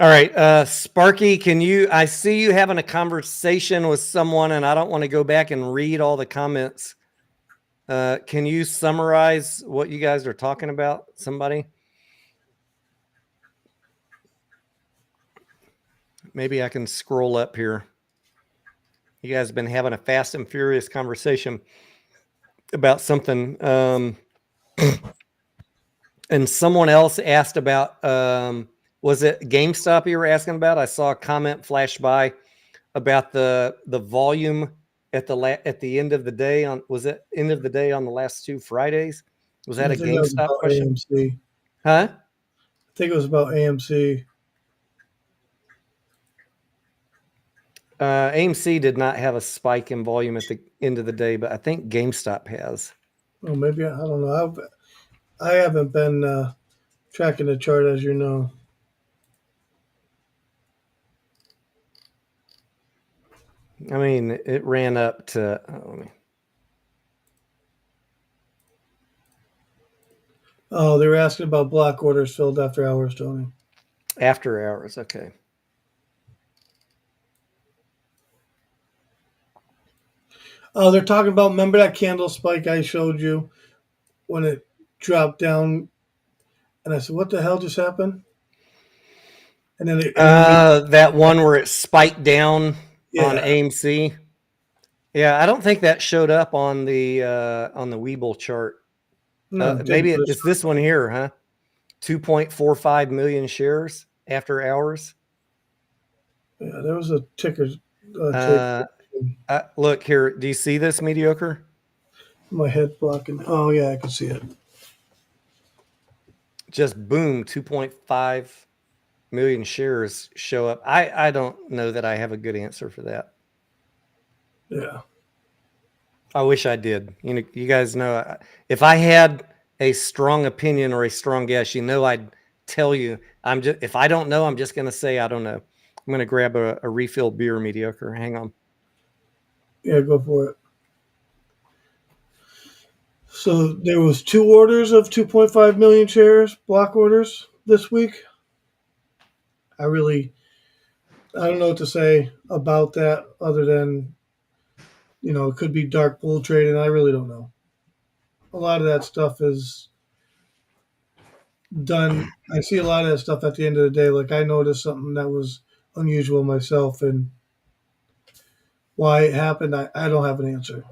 C: All right, Sparky, I see you having a conversation with someone, and I don't want to go back and read all the comments. Can you summarize what you guys are talking about? Somebody? Maybe I can scroll up here. You guys have been having a fast and furious conversation about something. And someone else asked about, was it GameStop you were asking about? I saw a comment flash by about the volume at the end of the day on, was it end of the day on the last 2 Fridays? Was that
D: I
C: a
D: think that was
C: GameStop
D: about
C: question?
D: AMC.
C: Huh?
D: I think it was about AMC.
C: AMC did not have a spike in volume at the end of the day, but I think GameStop has.
D: Oh, maybe I don't know. I haven't been tracking the chart, as you know.
C: I mean, it ran up to.
D: Oh, they were asking about block orders filled after hours, Tony.
C: After hours, okay.
D: Oh, they're talking about, remember that candle spike I showed you when it dropped down? And I said, what the hell just happened? And then
C: that one where it spiked down
D: yeah.
C: on AMC. Yeah, I don't think that showed up on the Webull chart.
D: No,
C: Maybe it's this one here, huh? 2.45 million shares after hours.
D: Yeah, there was a ticker.
C: Look here. Do you see this, mediocre?
D: My head blocking. Oh yeah, I can see it.
C: Just boom, 2.5 million shares show up. I don't know that I have a good answer for that.
D: Yeah.
C: I wish I did. You know, you guys know, if I had a strong opinion or a strong guess, you know, I'd tell you. If I don't know, I'm just going to say I don't know. I'm going to grab a refill beer, mediocre. Hang on.
D: Yeah, go for it. So there was 2 orders of 2.5 million shares, block orders this week. I don't know what to say about that other than, it could be dark pool trading. I really don't know. A lot of that stuff is done. I see a lot of that stuff at the end of the day. Like I noticed something that was unusual myself, and why it happened, I don't have an answer.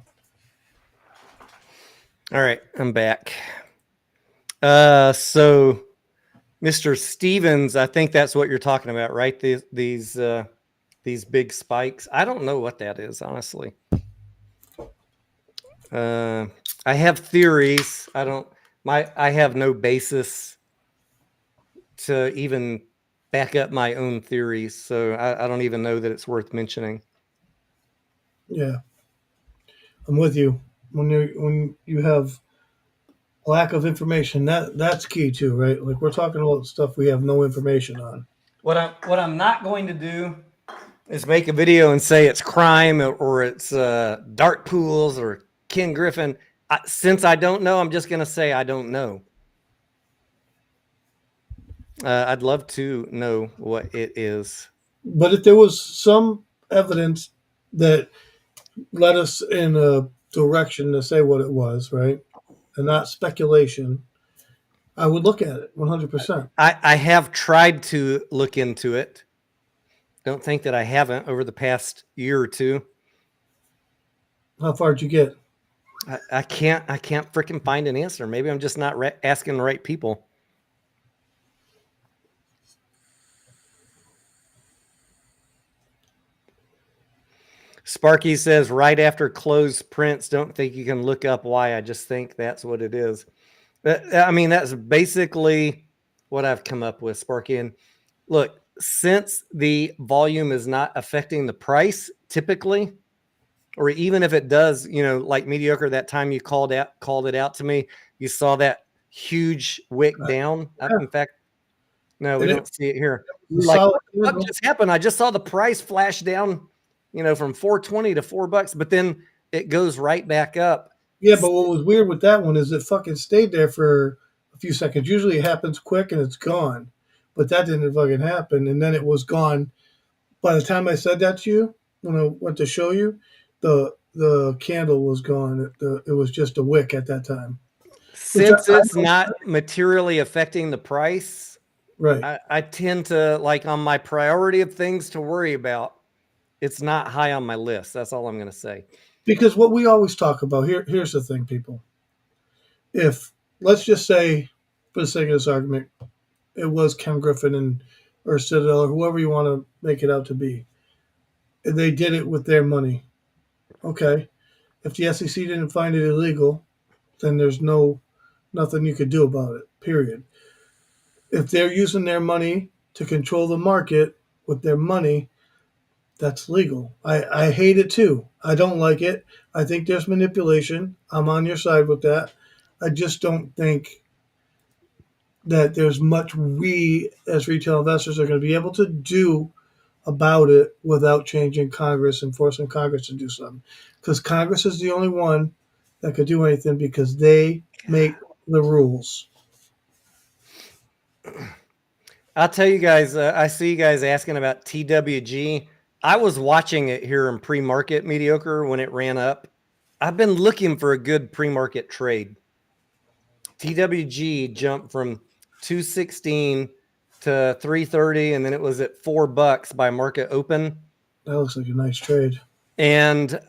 C: All right, I'm back. So Mr. Stevens, I think that's what you're talking about, right? These big spikes. I don't know what that is, honestly. I have theories. I have no basis to even back up my own theories, so I don't even know that it's worth mentioning.
D: Yeah, I'm with you. When you have lack of information, that's key too, right? Like we're talking about stuff we have no information on.
C: What I'm not going to do is make a video and say it's crime or it's dark pools or Ken Griffin. Since I don't know, I'm just going to say I don't know. I'd love to know what it is.
D: But if there was some evidence that led us in a direction to say what it was, right, and not speculation, I would look at it 100%.
C: I have tried to look into it. Don't think that I haven't over the past year or two.
D: How far did you get?
C: I can't freaking find an answer. Maybe I'm just not asking the right people. Sparky says right after closed prints, don't think you can look up why. I just think that's what it is. I mean, that's basically what I've come up with, Sparky. And look, since the volume is not affecting the price typically, or even if it does, like mediocre, that time you called it out to me, you saw that huge wick down. Yeah. In fact, no, we don't see it here. Like, what just happened? I just saw the price flash down, from $4.20 to $4, but then it goes right back up.
D: Yeah, but what was weird with that one is it fucking stayed there for a few seconds. Usually it happens quick and it's gone. but that didn't fucking happen. And then it was gone. By the time I said that to you, when I went to show you, the candle was gone. It was just a wick at that time. Which
C: Since it's not materially affecting the price,
D: right.
C: I tend to, like, on my priority of things to worry about, it's not high on my list. That's all I'm going to say.
D: Because what we always talk about here's the thing, people. If let's just say, for the sake of this argument, it was Ken Griffin and or Citadel or whoever you want to make it out to be, they did it with their money. Okay, if the SEC didn't find it illegal, then there's nothing you could do about it. Period. If they're using their money to control the market with their money, that's legal. I hate it too. I don't like it. I think there's manipulation. I'm on your side with that. I just don't think that there's much we as retail investors are going to be able to do about it without changing Congress and forcing Congress to do something. Because Congress is the only one that could do anything because they make the rules.
C: I'll tell you guys, I see you guys asking about TWG. I was watching it here in pre-market mediocre when it ran up. I've been looking for a good pre-market trade. TWG jumped from 216 to 330, and then it was at $4 by market open.
D: That looks like a nice trade.
C: And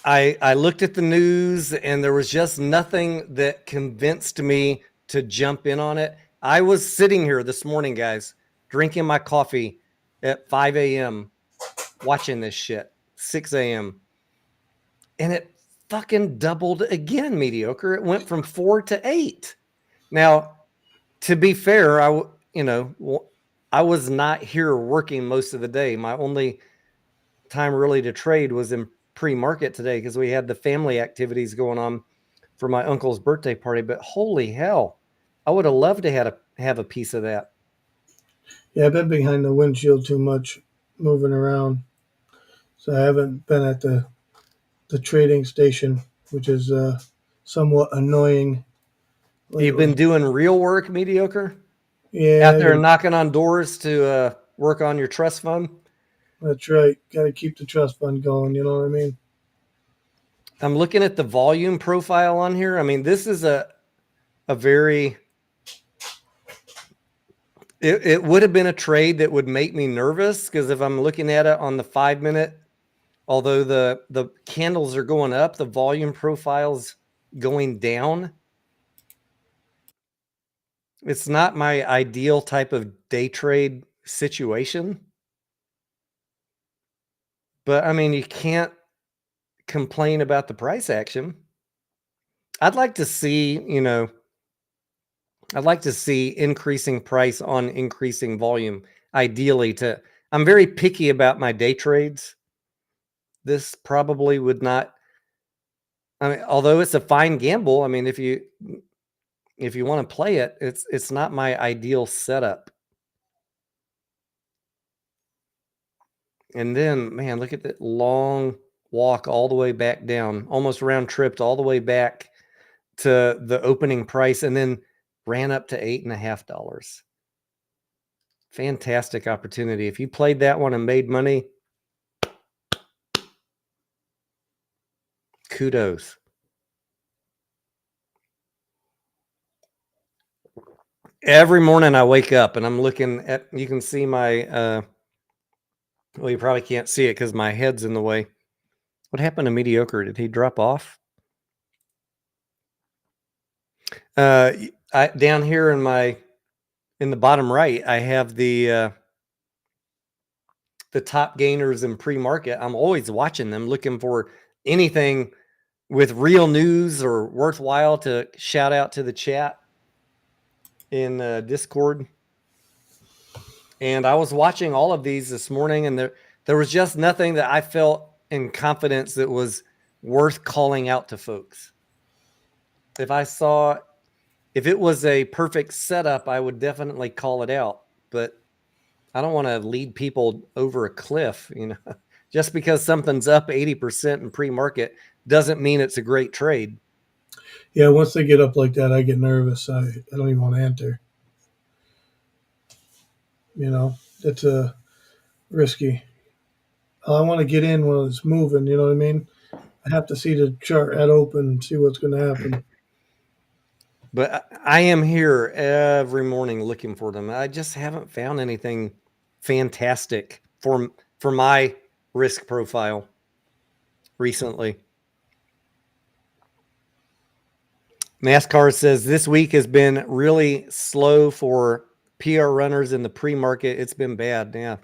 C: I looked at the news, and there was just nothing that convinced me to jump in on it. I was sitting here this morning, guys, drinking my coffee at 5 a.m., watching this shit, 6 a.m. And it fucking doubled again, mediocre. It went from 4 to 8. Now, to be fair, I was not here working most of the day. My only time really to trade was in pre-market today because we had the family activities going on for my uncle's birthday party. But holy hell, I would have loved to have a piece of that.
D: Yeah, I've been behind the windshield too much, moving around, so I haven't been at the trading station, which is somewhat annoying.
C: You've been doing real work, mediocre?
D: Yeah,
C: Out there knocking on doors to work on your trust fund?
D: That's right. Got to keep the trust fund going. You know what I mean?
C: I'm looking at the volume profile on here. I mean, this is a very... It would have been a trade that would make me nervous because if I'm looking at it on the 5-minute, although the candles are going up, the volume profile's going down. It's not my ideal type of day trade situation. But, I mean, you can't complain about the price action. I'd like to see, increasing price on increasing volume, ideally. I'm very picky about my day trades. This probably would not, I mean, although it's a fine gamble, I mean, if you want to play it, it's not my ideal setup. And then, man, look at that long walk all the way back down, almost round tripped all the way back to the opening price, and then ran up to $8.50. Fantastic opportunity. If you played that one and made money, kudos. Every morning I wake up and I'm looking at, you can see my, well, you probably can't see it because my head's in the way. What happened to mediocre? Did he drop off? Down here in the bottom right, I have the top gainers in pre-market. I'm always watching them, looking for anything with real news or worthwhile to shout out to the chat in Discord. And I was watching all of these this morning, and there was just nothing that I felt in confidence that was worth calling out to folks. If it was a perfect setup, I would definitely call it out. But I don't want to lead people over a cliff, Just because something's up 80% in pre-market doesn't mean it's a great trade.
D: Yeah, once they get up like that, I get nervous. I don't even want to enter. It's a risky. I want to get in when it's moving. You know what I mean? I have to see the chart at open and see what's going to happen.
C: But I am here every morning looking for them. I just haven't found anything fantastic for my risk profile recently. NASCAR says this week has been really slow for PR runners in the pre-market. It's been bad. Yeah.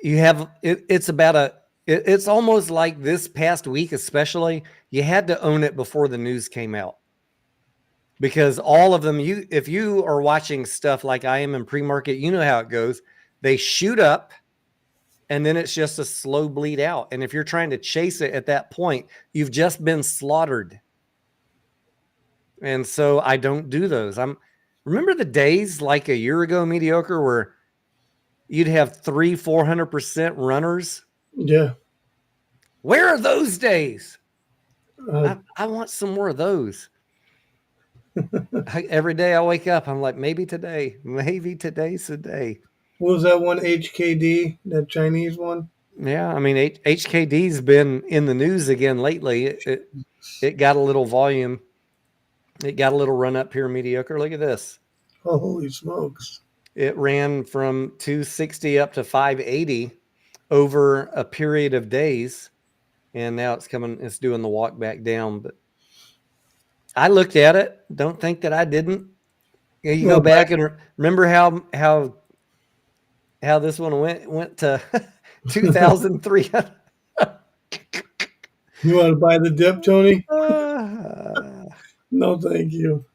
C: You have it's almost like this past week, especially, you had to own it before the news came out. Because all of them, if you are watching stuff like I am in pre-market, you know how it goes. They shoot up and then it's just a slow bleed out. And if you're trying to chase it at that point, you've just been slaughtered. And so I don't do those. Remember the days like a year ago, mediocre, where you'd have 400% runners.
D: Yeah.
C: Where are those days? I want some more of those. Every day I wake up, I'm like, maybe today's the day.
D: What was that one, HKD, that Chinese one?
C: Yeah, I mean, HKD's been in the news again lately. It got a little volume. It got a little run up here, mediocre. Look at this.
D: Oh, holy smokes.
C: It ran from 260 up to 580 over a period of days. And now it's doing the walk back down. But I looked at it. Don't think that I didn't. You go back and remember how this one went to 2,300.
D: You want to buy the dip, Tony? No, thank you.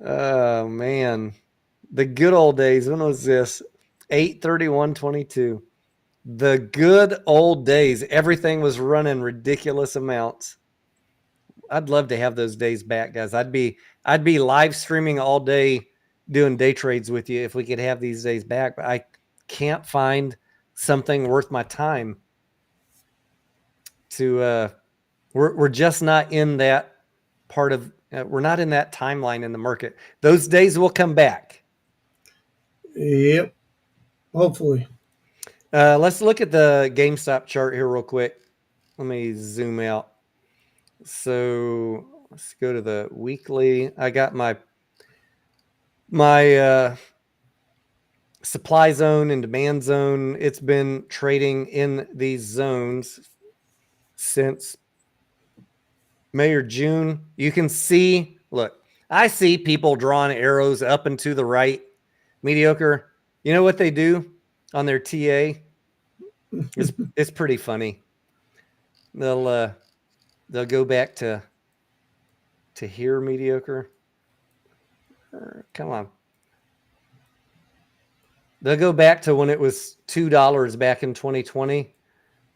C: Oh man, the good old days. When was this? 8/31/22. The good old days. Everything was running ridiculous amounts. I'd love to have those days back, guys. I'd be live streaming all day doing day trades with you if we could have these days back, but I can't find something worth my time to we're just not in that part of we're not in that timeline in the market. Those days will come back.
D: Yep. Hopefully.
C: Let's look at the GameStop chart here real quick. Let me zoom out. So let's go to the weekly. I got my supply zone and demand zone. It's been trading in these zones since May or June. You can see, look, I see people drawing arrows up and to the right. Mediocre. You know what they do on their TA? It's pretty funny. They'll go back to here, mediocre. Come on. They'll go back to when it was $2 back in 2020,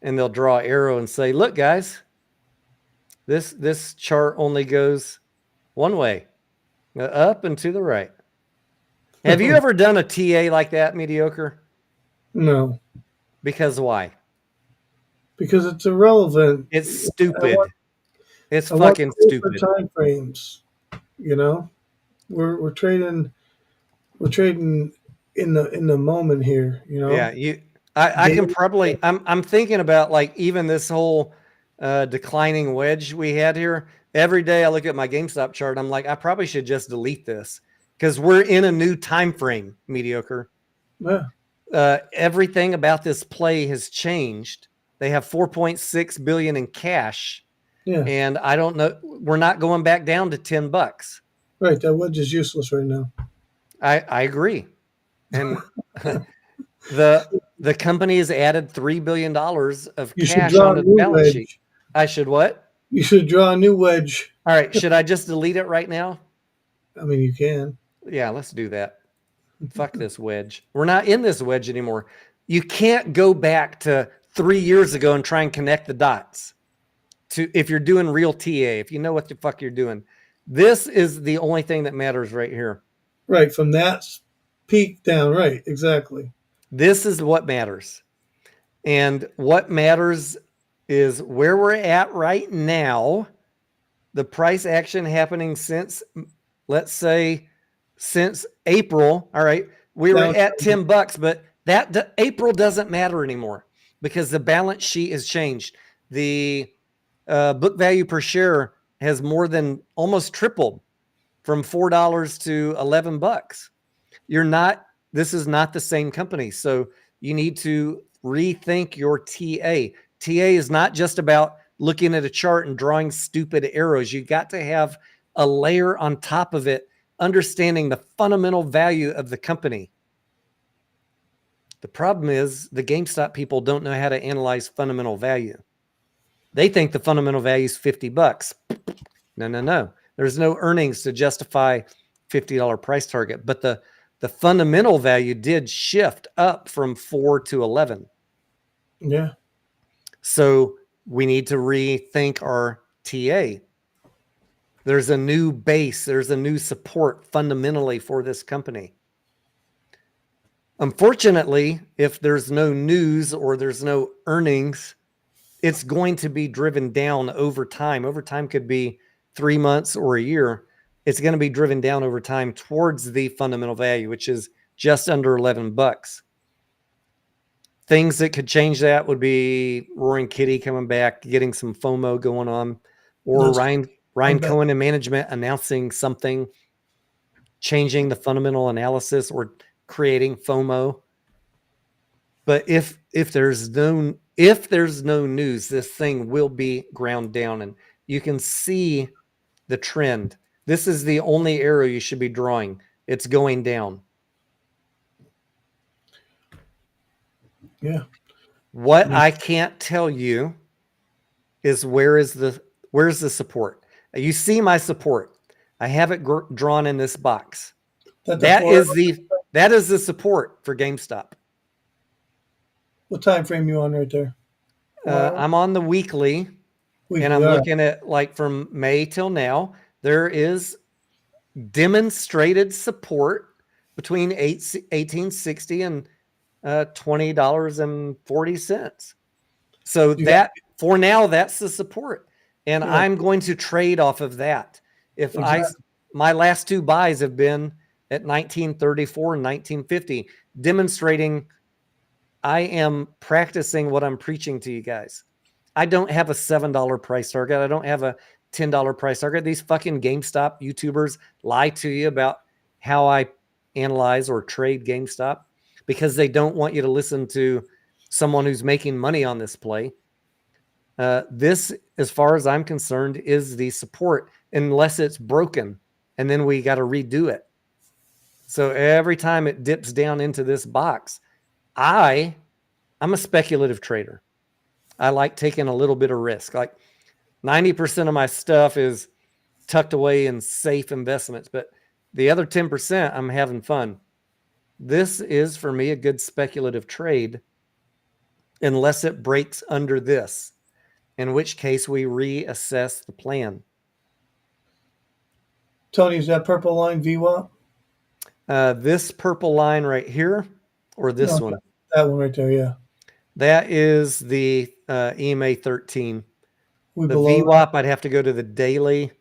C: and they'll draw an arrow and say, look, guys, this chart only goes one way, up and to the right. Have you ever done a TA like that, mediocre?
D: No.
C: Because why?
D: Because it's irrelevant.
C: It's stupid. It's fucking stupid.
D: Time frames, we're trading in the moment here,
C: Yeah, I can probably I'm thinking about like even this whole declining wedge we had here. Every day I look at my GameStop chart, I'm like, I probably should just delete this because we're in a new time frame, mediocre.
D: Yeah.
C: Everything about this play has changed. They have 4.6 billion in cash.
D: Yeah.
C: And I don't know, we're not going back down to $10.
D: Right, that wedge is useless right now.
C: I agree. And the company has added $3 billion of cash on the balance sheet. I should what?
D: You should draw a new wedge.
C: All right. Should I just delete it right now?
D: I mean, you can.
C: Yeah, let's do that. Fuck this wedge. We're not in this wedge anymore. You can't go back to 3 years ago and try and connect the dots if you're doing real TA, if you know what the fuck you're doing. This is the only thing that matters right here.
D: Right, from that peak down, right, exactly.
C: This is what matters. And what matters is where we're at right now, the price action happening since let's say since April, all right, we were
D: Down
C: at $10, but April doesn't matter anymore because the balance sheet has changed. The book value per share has more than almost tripled from $4 to $11. This is not the same company. So you need to rethink your TA. TA is not just about looking at a chart and drawing stupid arrows. You got to have a layer on top of it, understanding the fundamental value of the company. The problem is the GameStop people don't know how to analyze fundamental value. They think the fundamental value is $50. No. There's no earnings to justify $50 price target, but the fundamental value did shift up from 4 to 11.
D: Yeah.
C: So we need to rethink our TA. There's a new base. There's a new support fundamentally for this company. Unfortunately, if there's no news or there's no earnings, it's going to be driven down over time. Over time could be 3 months or a year. It's going to be driven down over time towards the fundamental value, which is just under $11. Things that could change that would be Roaring Kitty coming back, getting some FOMO going on, or Ryan Cohen and management announcing something, changing the fundamental analysis or creating FOMO. But if there's no news, this thing will be ground down, and you can see the trend. This is the only arrow you should be drawing. It's going down.
D: Yeah.
C: What I can't tell you is where's the support. You see my support. I have it drawn in this box. That is the support for GameStop.
D: What time frame you on right there?
C: I'm on the weekly, and I'm looking at like from May till now. There is demonstrated support between 1860 and $20.40. So that for now, that's the support, and I'm going to trade off of that. If my last two buys have been at 1934 and 1950, demonstrating I am practicing what I'm preaching to you guys. I don't have a $7 price target. I don't have a $10 price target. These fucking GameStop YouTubers lie to you about how I analyze or trade GameStop because they don't want you to listen to someone who's making money on this play. This, as far as I'm concerned, is the support unless it's broken, and then we got to redo it. So every time it dips down into this box, I'm a speculative trader. I like taking a little bit of risk. Like 90% of my stuff is tucked away in safe investments, but the other 10%, I'm having fun. This is, for me, a good speculative trade unless it breaks under this, in which case we reassess the plan.
D: Tony, is that purple line VWAP?
C: This purple line right here, or this one?
D: That one right there, yeah.
C: That is the EMA 13. The VWAP, I'd have to go to the daily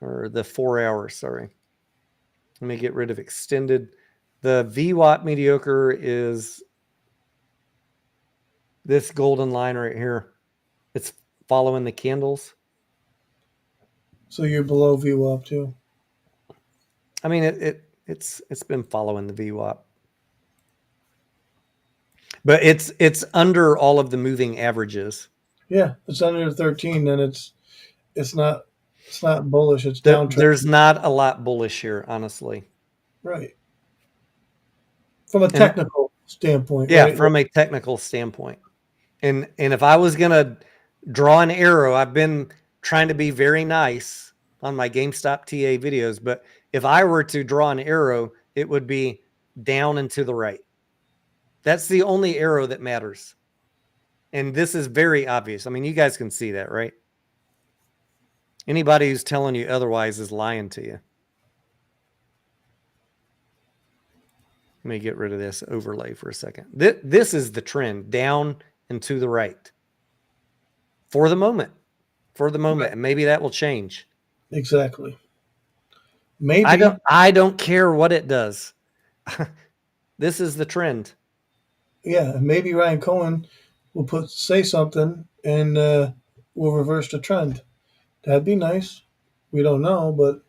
C: or the 4 hours, sorry. Let me get rid of extended. The VWAP mediocre is this golden line right here. It's following the candles.
D: So you're below VWAP too?
C: I mean, it's been following the VWAP. But it's under all of the moving averages.
D: Yeah, it's under 13, then it's not bullish. It's downtrend.
C: There's not a lot bullish here, honestly.
D: Right. From a technical standpoint.
C: Yeah,
D: right?
C: from a technical standpoint. And if I was gonna draw an arrow, I've been trying to be very nice on my GameStop TA videos, but if I were to draw an arrow, it would be down and to the right. That's the only arrow that matters. And this is very obvious. I mean, you guys can see that, right? Anybody who's telling you otherwise is lying to you. Let me get rid of this overlay for a second. This is the trend, down and to the right. For the moment. And maybe that will change.
D: Exactly. Maybe.
C: I don't care what it does. This is the trend.
D: Yeah, maybe Ryan Cohen will say something and will reverse the trend. That'd be nice. We don't know, but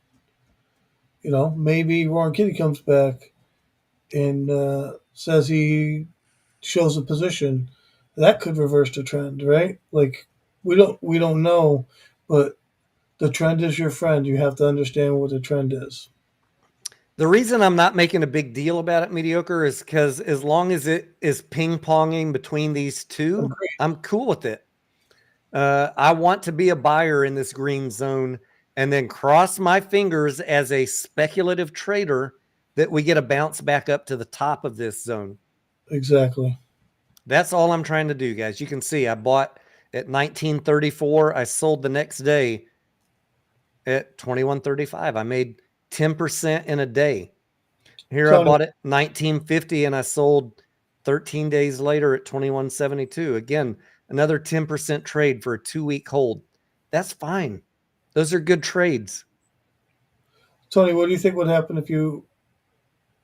D: maybe Warren Kitty comes back and says he shows a position that could reverse the trend, right? Like we don't know, but the trend is your friend. You have to understand what the trend is.
C: The reason I'm not making a big deal about it, mediocre, is because as long as it is ping-ponging between these two,
D: Agreed.
C: I'm cool with it. I want to be a buyer in this green zone and then cross my fingers as a speculative trader that we get a bounce back up to the top of this zone.
D: Exactly.
C: That's all I'm trying to do, guys. You can see I bought at 1934. I sold the next day at 2135. I made 10% in a day. Here I bought it 1950 and I sold 13 days later at 2172. Again, another 10% trade for a 2-week hold. That's fine. Those are good trades.
D: Tony, what do you think would happen if you?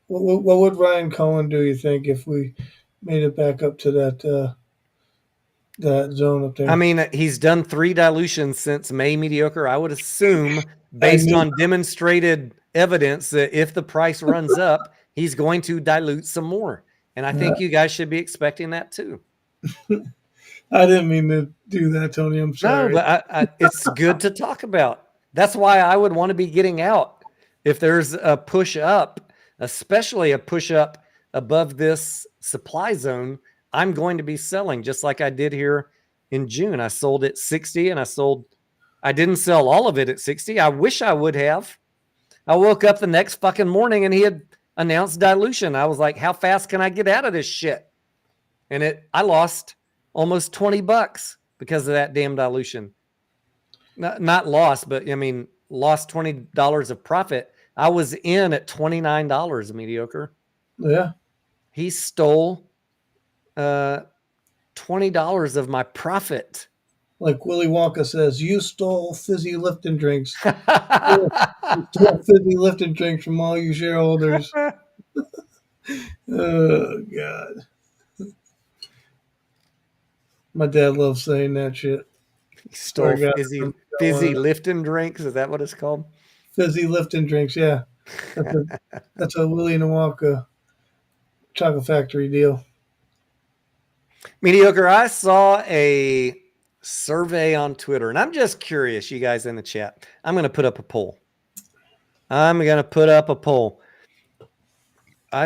D: What would Ryan Cohen do? You think if we made it back up to that zone up there?
C: I mean, he's done 3 dilutions since May, mediocre. I would assume,
D: I
C: based
D: knew
C: on demonstrated evidence, that if the price runs up, he's going to dilute some more. And I think you guys should be expecting that too.
D: I didn't mean to do that, Tony. I'm sorry.
C: No, but it's good to talk about. That's why I would want to be getting out. If there's a push up, especially a push up above this supply zone, I'm going to be selling just like I did here in June. I sold at 60 and I didn't sell all of it at 60. I wish I would have. I woke up the next fucking morning and he had announced dilution. I was like, how fast can I get out of this shit? And I lost almost $20 because of that damn dilution. Not lost, but I mean, lost $20 of profit. I was in at $29, mediocre.
D: Yeah.
C: He stole $20 of my profit.
D: Like Willy Wonka says, you stole fizzy lifting drinks. You stole fizzy lifting drinks from all you shareholders. Oh, God. My dad loves saying that shit.
C: He stole fizzy lifting drinks. Is that what it's called?
D: Fizzy lifting drinks, yeah. That's a Willy Wonka chocolate factory deal.
C: Mediocre, I saw a survey on Twitter, and I'm just curious, you guys in the chat. I'm going to put up a poll. I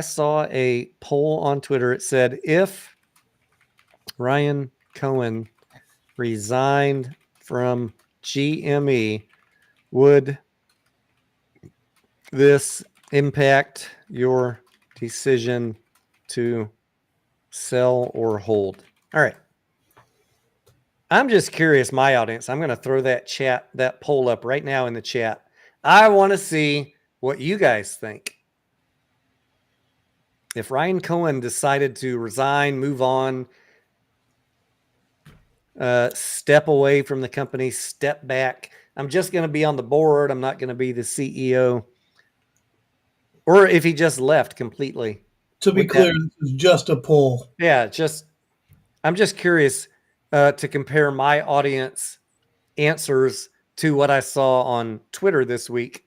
C: saw a poll on Twitter. It said, if Ryan Cohen resigned from GME, would this impact your decision to sell or hold? All right. I'm just curious, my audience. I'm going to throw that poll up right now in the chat. I want to see what you guys think. If Ryan Cohen decided to resign, move on, step away from the company, step back, I'm just going to be on the board. I'm not going to be the CEO. Or if he just left completely.
D: To be clear, this is just a poll.
C: Yeah, I'm just curious to compare my audience answers to what I saw on Twitter this week.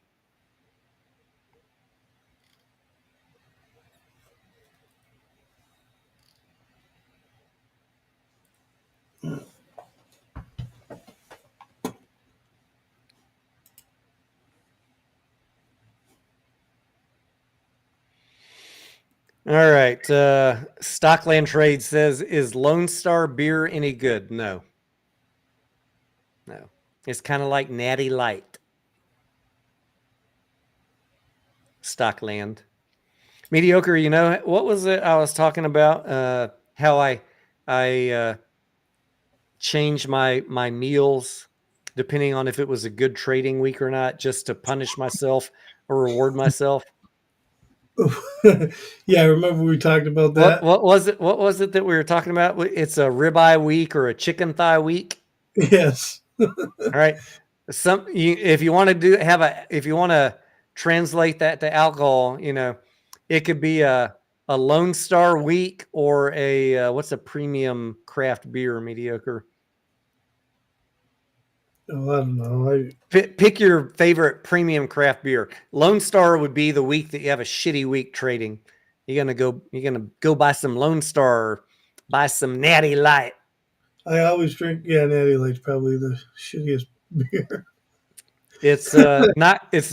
C: All right. Stockland Trade says, is Lone Star beer any good? No. It's kind of like Natty Light. Stockland. Mediocre, what was it I was talking about? How I change my meals depending on if it was a good trading week or not, just to punish myself or reward myself.
D: Yeah, I remember we talked about that.
C: What was it? What was it that we were talking about? It's a ribeye week or a chicken thigh week.
D: Yes.
C: All right. If you want to translate that to alcohol, it could be a Lone Star weak or a what's a premium craft beer mediocre.
D: Oh, I don't know.
C: Pick your favorite premium craft beer. Lone Star would be the week that you have a shitty week trading. You're gonna go buy some Lone Star, or buy some Natty Light.
D: I always drink. Yeah, Natty Light's probably the shittiest beer.
C: It's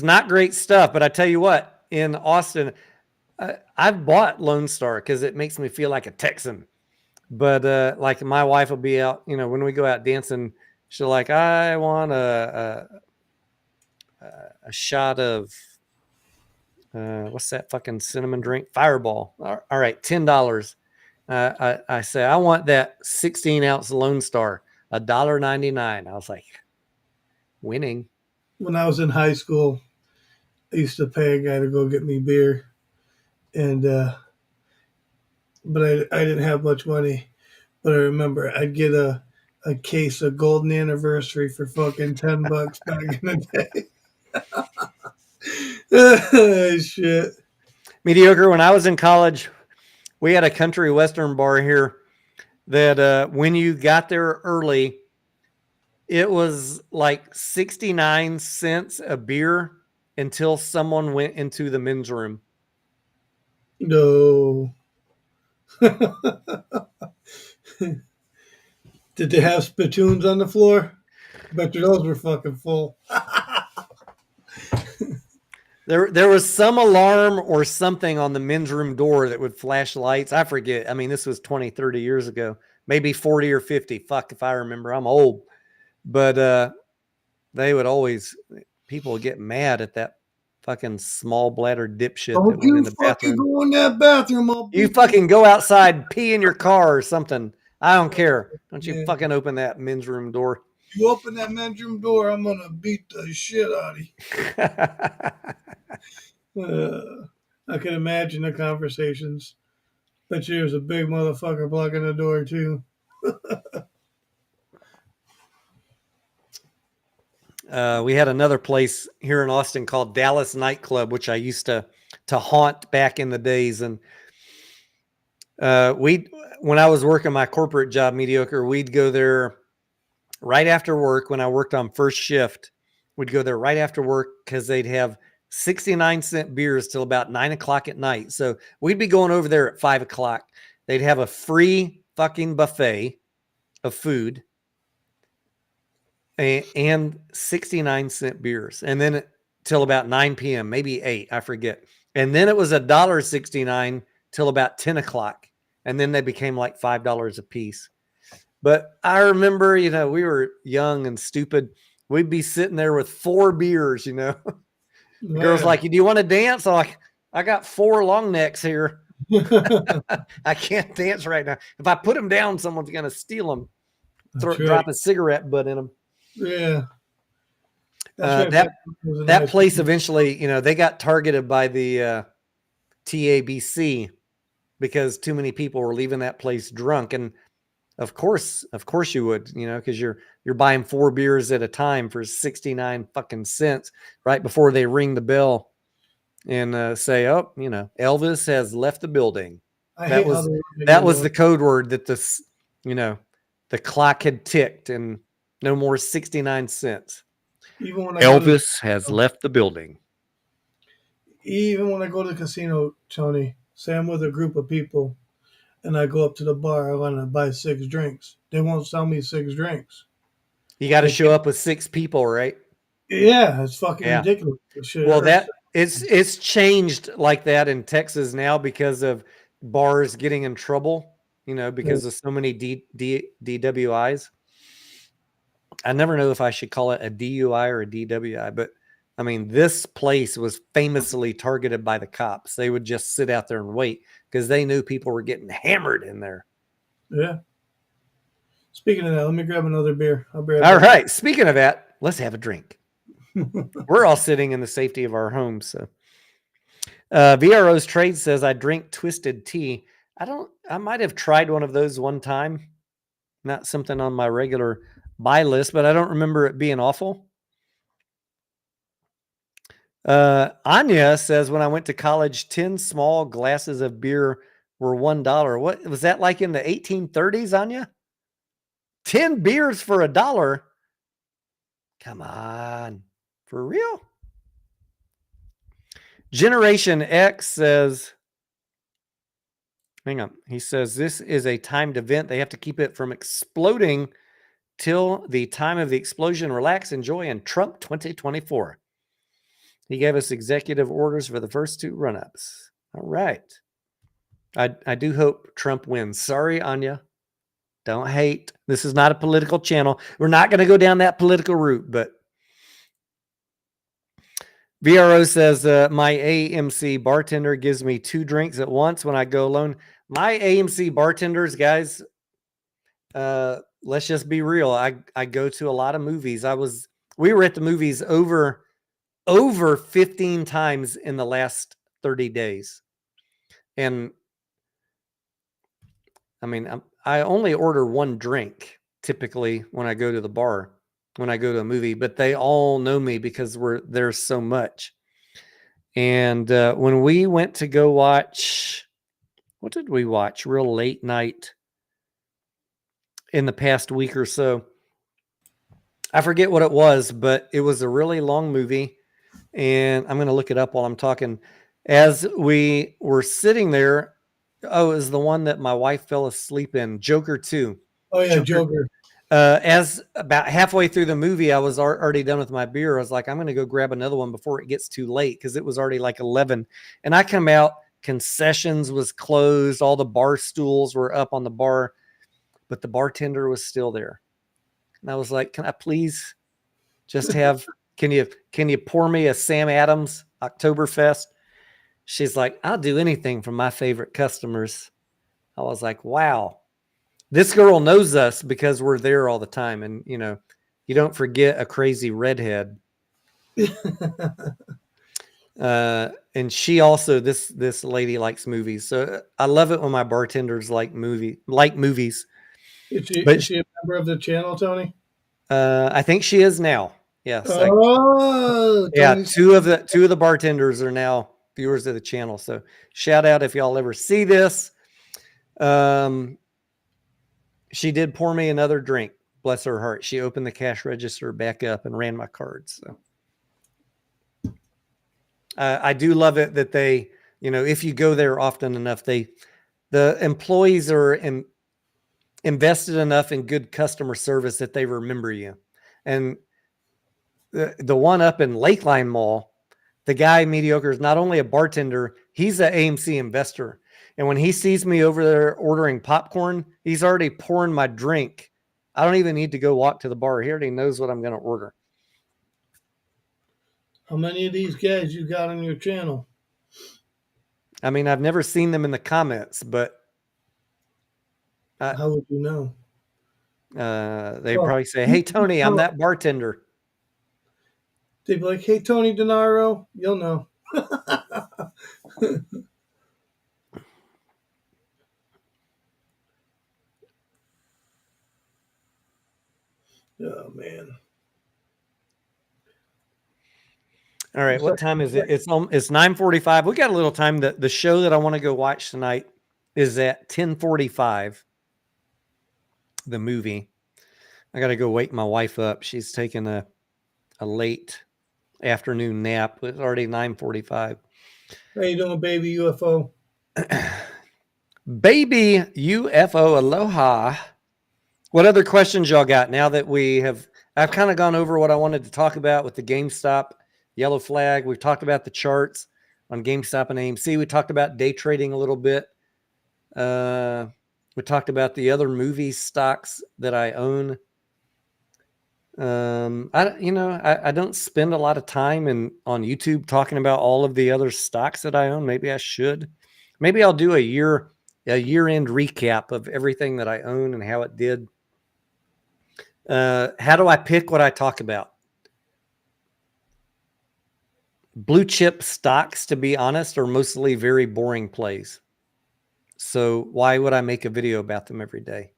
C: not great stuff, but I tell you what, in Austin, I've bought Lone Star because it makes me feel like a Texan. But like my wife will be out, when we go out dancing, she'll like, I want a shot of what's that fucking cinnamon drink? Fireball. All right, $10. I say I want that 16-ounce Lone Star, $1.99. I was like, winning.
D: When I was in high school, I used to pay a guy to go get me beer, and but I didn't have much money. But I remember I'd get a case of Golden Anniversary for fucking $10 back in the day. Shit.
C: Mediocre. When I was in college, we had a country western bar here that when you got there early, it was like 69 cents a beer until someone went into the men's room.
D: No. Did they have spittoons on the floor? Bet you those were fucking full.
C: There was some alarm or something on the men's room door that would flash lights. I forget. I mean, this was 20, 30 years ago, maybe 40 or 50. Fuck if I remember. I'm old. But they would always, people would get mad at that fucking small bladder dipshit that went in the bathroom.
D: Go in that bathroom.
C: You fucking go outside, pee in your car or something. I don't care. Don't you fucking open that men's room door.
D: You open that men's room door, I'm going to beat the shit out of you. I can imagine the conversations. Bet you there's a big motherfucker blocking the door, too.
C: We had another place here in Austin called Dallas Nightclub, which I used to haunt back in the days. And when I was working my corporate job, Mediocre, we'd go there right after work. When I worked on first shift, we'd go there right after work because they'd have 69-cent beers till about 9 o'clock at night. So we'd be going over there at 5 o'clock. They'd have a free fucking buffet of food and 69-cent beers. And then till about 9 p.m., maybe 8, I forget. And then it was $1.69 till about 10 o'clock. And then they became like $5 a piece. But I remember, we were young and stupid. We'd be sitting there with 4 beers, The girl's like, do you want to dance? I'm like, I got 4 long necks here. I can't dance right now. If I put them down, someone's going to steal them. Drop a cigarette butt in them.
D: Yeah.
C: That place eventually, they got targeted by the TABC because too many people were leaving that place drunk. And of course you would, because you're buying 4 beers at a time for 69 fucking cents right before they ring the bell and say, oh, Elvis has left the building. That was the code word that the clock had ticked and no more 69 cents.
D: Even when
C: Elvis has left the building.
D: Even when I go to the casino, Tony, say I'm with a group of people and I go up to the bar, I want to buy 6 drinks. They won't sell me 6 drinks.
C: You got to show up with 6 people, right?
D: Yeah, it's fucking ridiculous.
C: Well, it's changed like that in Texas now because of bars getting in trouble, because of so many DWIs. I never know if I should call it a DUI or a DWI, but I mean, this place was famously targeted by the cops. They would just sit out there and wait because they knew people were getting hammered in there.
D: Yeah. Speaking of that, let me grab another beer. I'll be right
C: back. All
D: back.
C: right. Speaking of that, let's have a drink. We're all sitting in the safety of our homes. So VRO's Trade says, I drink twisted tea. I might have tried one of those one time. Not something on my regular buy list, but I don't remember it being awful. Anya says, when I went to college, 10 small glasses of beer were $1. What was that like in the 1830s, Anya? 10 beers for $1? Come on, for real? Generation X says, hang on. He says, this is a timed event. They have to keep it from exploding till the time of the explosion. Relax, enjoy, and Trump 2024. He gave us executive orders for the first 2 run-ups. All right. I do hope Trump wins. Sorry, Anya. Don't hate. This is not a political channel. We're not going to go down that political route, but VRO says, my AMC bartender gives me 2 drinks at once when I go alone. My AMC bartenders, guys, let's just be real. I go to a lot of movies. We were at the movies over 15 times in the last 30 days. And I mean, I only order 1 drink typically when I go to the bar, when I go to a movie, but they all know me because there's so much. And when we went to go watch, what did we watch? Real late night in the past week or so. I forget what it was, but it was a really long movie. And I'm going to look it up while I'm talking. As we were sitting there, it was the one that my wife fell asleep in, Joker 2.
D: Oh, yeah, Joker.
C: As about halfway through the movie, I was already done with my beer. I was like, I'm going to go grab another one before it gets too late, because it was already like 11. And I come out, concessions was closed. All the bar stools were up on the bar, but the bartender was still there. And I was like, can I please just have, can you pour me a Sam Adams Oktoberfest? She's like, I'll do anything for my favorite customers. I was like, wow. This girl knows us because we're there all the time. And, you know, you don't forget a crazy redhead. And she also, this lady likes movies. So I love it when my bartenders like movies.
D: Is she a member of the channel, Tony?
C: I think she is now. Yes.
D: Oh,
C: yeah. Two of the bartenders are now viewers of the channel. So shout out if y'all ever see this. She did pour me another drink. Bless her heart. She opened the cash register back up and ran my cards. So I do love it that they, you know, if you go there often enough, the employees are invested enough in good customer service that they remember you. And the one up in Lakeline Mall, the guy mediocre is not only a bartender, he's an AMC investor. And when he sees me over there ordering popcorn, he's already pouring my drink. I don't even need to go walk to the bar. He already knows what I'm going to order.
D: How many of these guys you got on your channel?
C: I mean, I've never seen them in the comments, but
D: how would you know?
C: They probably say, hey, Tony, I'm that bartender.
D: They'd be like, hey, Tony DeNaro, you'll know. Oh, man.
C: All right, what time is it? It's 9:45. We got a little time. The show that I want to go watch tonight is at 10:45. The movie. I got to go wake my wife up. She's taking a late afternoon nap. It's already 9:45.
D: How you doing, baby UFO?
C: Baby UFO, aloha. What other questions y'all got now that I've kind of gone over what I wanted to talk about with the GameStop yellow flag. We've talked about the charts on GameStop and AMC. We talked about day trading a little bit. We talked about the other movie stocks that I own. I don't spend a lot of time on YouTube talking about all of the other stocks that I own. Maybe I should. Maybe I'll do a year-end recap of everything that I own and how it did. How do I pick what I talk about? Blue chip stocks, to be honest, are mostly very boring plays. So why would I make a video about them every day?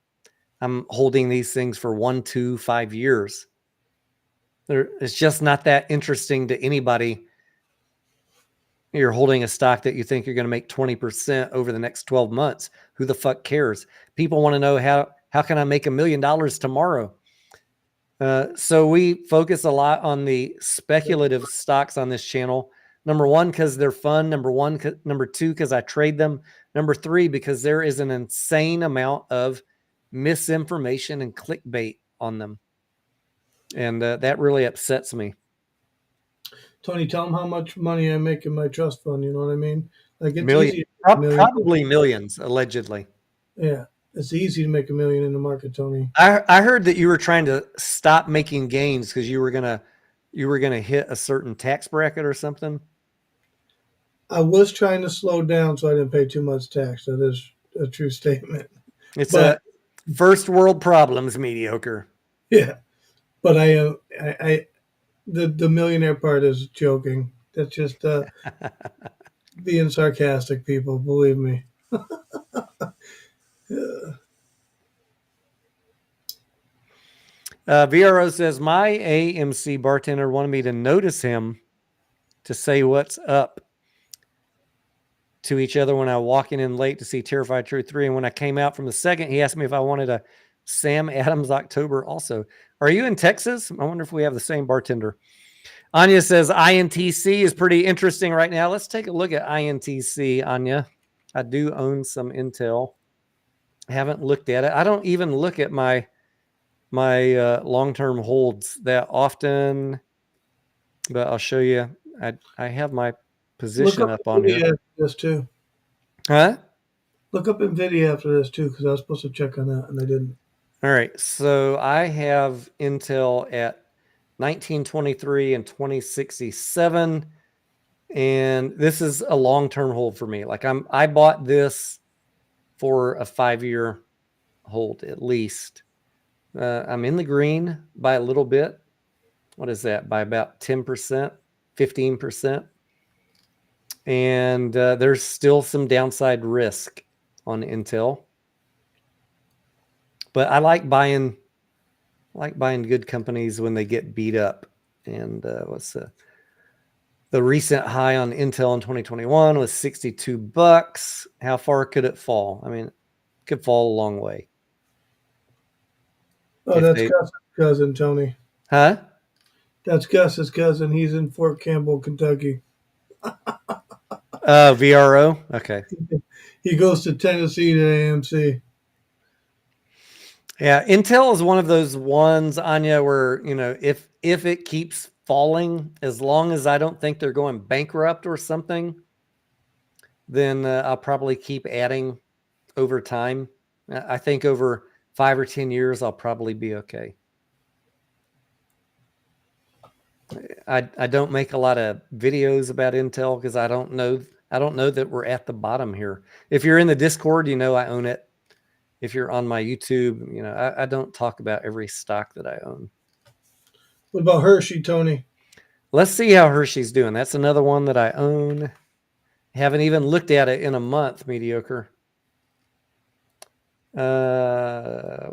C: I'm holding these things for 1, 2, 5 years. It's just not that interesting to anybody you're holding a stock that you think you're going to make 20% over the next 12 months. Who the fuck cares? People want to know how can I make $1 million tomorrow? So we focus a lot on the speculative stocks on this channel. Number one, because they're fun. Number two, because I trade them. Number three, because there is an insane amount of misinformation and clickbait on them. And that really upsets me.
D: Tony, tell them how much money I make in my trust fund. You know what I mean? Like it's
C: Millions,
D: easy.
C: probably millions, allegedly.
D: Yeah, it's easy to make $1 million in the market, Tony.
C: I heard that you were trying to stop making gains because you were gonna hit a certain tax bracket or something.
D: I was trying to slow down so I didn't pay too much tax. That is a true statement.
C: It's a first world problems, mediocre.
D: Yeah, but the millionaire part is joking. That's just being sarcastic, people. Believe me.
C: VRO says, my AMC bartender wanted me to notice him to say what's up to each other when I walking in late to see Terrified Truth 3. And when I came out from the second, he asked me if I wanted a Sam Adams October also. Are you in Texas? I wonder if we have the same bartender. Anya says INTC is pretty interesting right now. Let's take a look at INTC, Anya. I do own some Intel. I haven't looked at it. I don't even look at my long-term holds that often, but I'll show you. I have my position up on here.
D: After this too.
C: Huh?
D: Look up NVIDIA after this too, because I was supposed to check on that and I didn't.
C: All right. So I have Intel at 1923 and 2067. And this is a long-term hold for me. Like I bought this for a 5-year hold at least. I'm in the green by a little bit. What is that? By about 10%, 15%. And there's still some downside risk on Intel. But I like buying good companies when they get beat up. And what's the recent high on Intel in 2021 was $62. How far could it fall? I mean, it could fall a long way.
D: Oh, that's Gus's cousin, Tony.
C: Huh?
D: That's Gus's cousin. He's in Fort Campbell, Kentucky.
C: VRO? Okay.
D: He goes to Tennessee to AMC.
C: Yeah, Intel is one of those ones, Anya, where, if it keeps falling, as long as I don't think they're going bankrupt or something, then I'll probably keep adding over time. I think over 5 or 10 years, I'll probably be okay. I don't make a lot of videos about Intel because I don't know that we're at the bottom here. If you're in the Discord, I own it. If you're on my YouTube, I don't talk about every stock that I own.
D: What about Hershey, Tony?
C: Let's see how Hershey's doing. That's another one that I own. Haven't even looked at it in a month, mediocre. I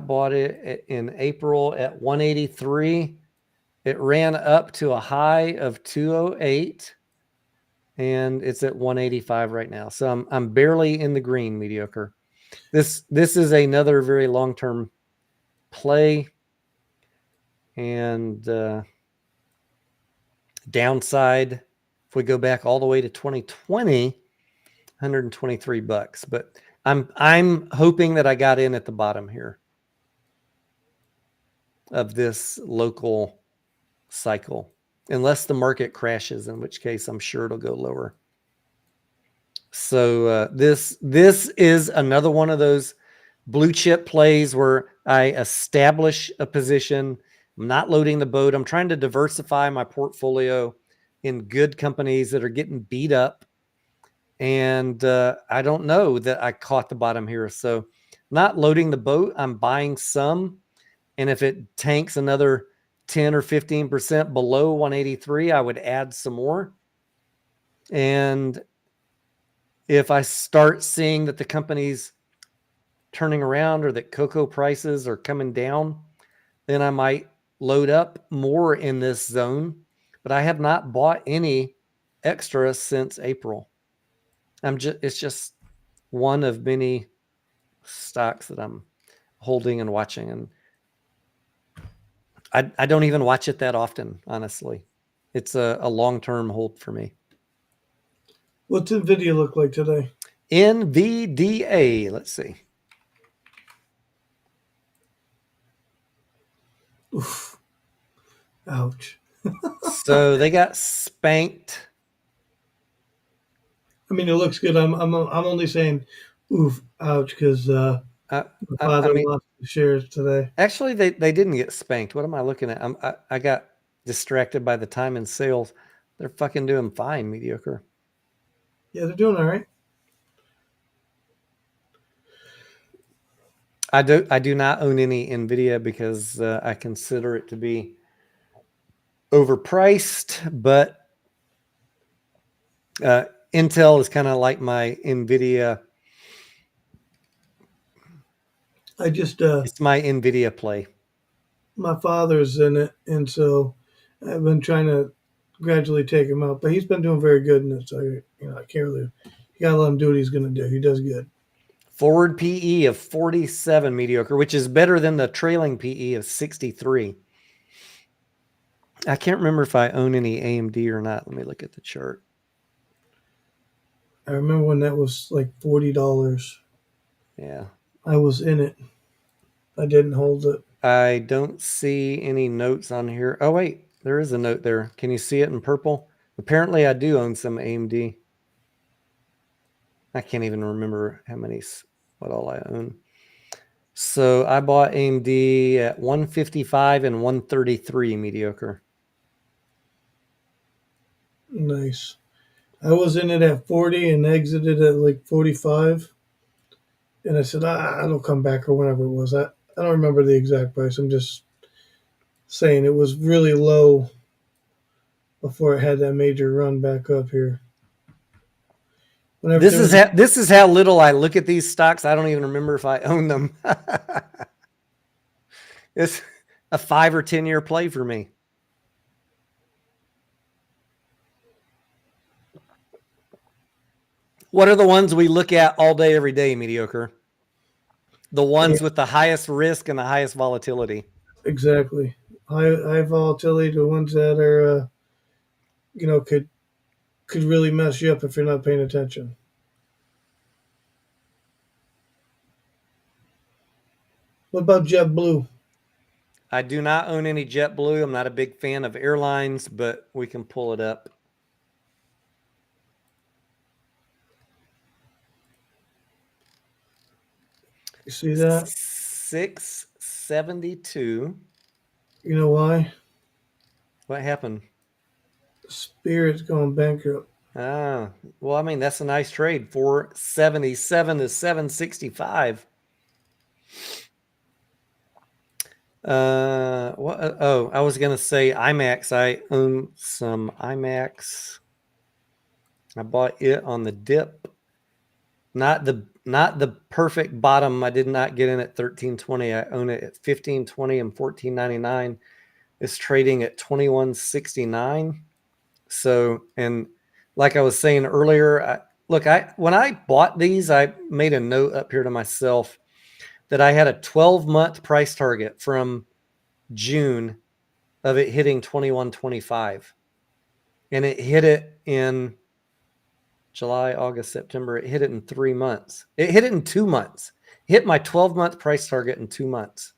C: bought it in April at 183. It ran up to a high of 208, and it's at 185 right now. So I'm barely in the green, mediocre. This is another very long-term play, and downside, if we go back all the way to 2020, $123. But I'm hoping that I got in at the bottom here of this local cycle, unless the market crashes, in which case I'm sure it'll go lower. So this is another one of those blue chip plays where I establish a position. I'm not loading the boat. I'm trying to diversify my portfolio in good companies that are getting beat up. And I don't know that I caught the bottom here. So not loading the boat. I'm buying some. And if it tanks another 10 or 15% below 183, I would add some more. And if I start seeing that the company's turning around or that cocoa prices are coming down, then I might load up more in this zone. But I have not bought any extra since April. It's just one of many stocks that I'm holding and watching, and I don't even watch it that often, honestly. It's a long-term hold for me.
D: What's NVIDIA look like today?
C: NVDA, let's see.
D: Oof. Ouch.
C: So they got spanked.
D: I mean, it looks good. I'm only saying, oof, ouch, because
C: I
D: my father
C: mean,
D: lost the shares today.
C: actually, they didn't get spanked. What am I looking at? I got distracted by the time in sales. They're fucking doing fine, mediocre.
D: Yeah, they're doing all right.
C: I do not own any NVIDIA because I consider it to be overpriced, but Intel is kind of like my NVIDIA. It's my NVIDIA play.
D: My father's in it, and so I've been trying to gradually take him out, but he's been doing very good in it. So I can't really. You gotta let him do what he's gonna do. He does good.
C: Forward PE of 47, mediocre, which is better than the trailing PE of 63. I can't remember if I own any AMD or not. Let me look at the chart.
D: I remember when that was like $40.
C: Yeah.
D: I was in it. I didn't hold it.
C: I don't see any notes on here. Oh, wait, there is a note there. Can you see it in purple? Apparently, I do own some AMD. I can't even remember what all I own. So I bought AMD at 155 and 133, mediocre.
D: Nice. I was in it at 40 and exited at like 45. And I said, it'll come back or whatever it was. I don't remember the exact price. I'm just saying it was really low before it had that major run back up here.
C: This is how little I look at these stocks. I don't even remember if I own them. It's a 5 or 10 year play for me. What are the ones we look at all day, every day, mediocre? The ones with the highest risk and the highest volatility.
D: Exactly. High volatility, the ones that are, could really mess you up if you're not paying attention. What about JetBlue?
C: I do not own any JetBlue. I'm not a big fan of airlines, but we can pull it up.
D: You see that?
C: 672.
D: You know why?
C: What happened?
D: Spirit's going bankrupt.
C: Ah, well, I mean, that's a nice trade. 477 to 765. What? Oh, I was gonna say IMAX. I own some IMAX. I bought it on the dip. Not the perfect bottom. I did not get in at 1320. I own it at 1520 and 1499. It's trading at 2169. So, and like I was saying earlier, when I bought these, I made a note up here to myself that I had a 12-month price target from June of it hitting 2125. And it hit it in July, August, September. It hit it in 3 months. It hit it in 2 months. Hit my 12-month price target in 2 months.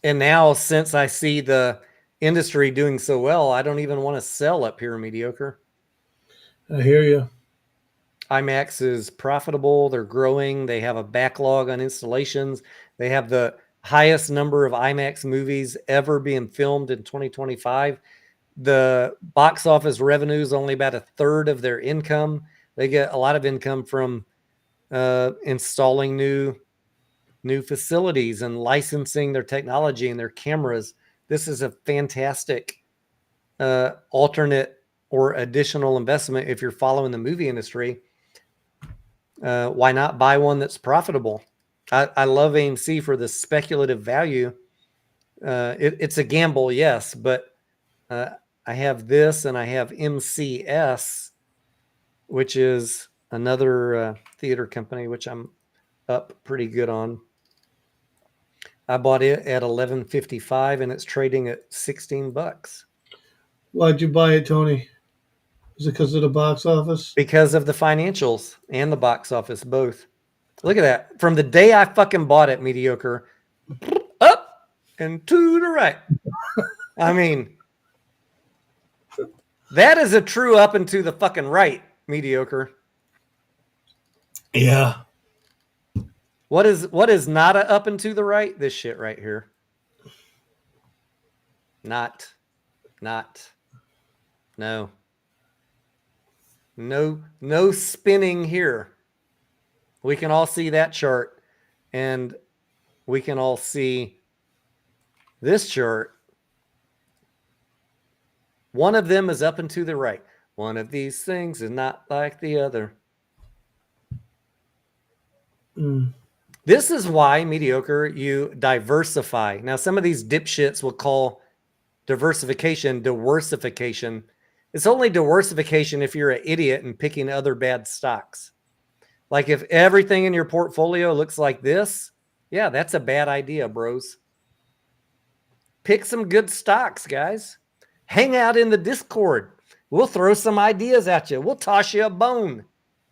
C: And now, since I see the industry doing so well, I don't even want to sell up here, mediocre.
D: I hear you.
C: IMAX is profitable. They're growing. They have a backlog on installations. They have the highest number of IMAX movies ever being filmed in 2025. The box office revenue is only about a third of their income. They get a lot of income from installing new facilities and licensing their technology and their cameras. This is a fantastic alternate or additional investment if you're following the movie industry. Why not buy one that's profitable? I love AMC for the speculative value. It's a gamble, yes, but I have this, and I have MCS, which is another theater company, which I'm up pretty good on. I bought it at $11.55, and it's trading at $16
D: Why'd you buy it, Tony? Is it because of the box office?
C: because of the financials and the box office both. Look at that. From the day I fucking bought it, mediocre, up and to the right. I mean, that is a true up and to the fucking right, mediocre.
D: Yeah.
C: What is not a up and to the right? This shit right here. Not. No. No spinning here. We can all see that chart, and we can all see this chart. One of them is up and to the right. One of these things is not like the other. This is why, mediocre, you diversify. Now, some of these dipshits will call diversification diversification. It's only diversification if you're an idiot and picking other bad stocks. Like if everything in your portfolio looks like this, yeah, that's a bad idea, bros. Pick some good stocks, guys. Hang out in the Discord. We'll throw some ideas at you. We'll toss you a bone.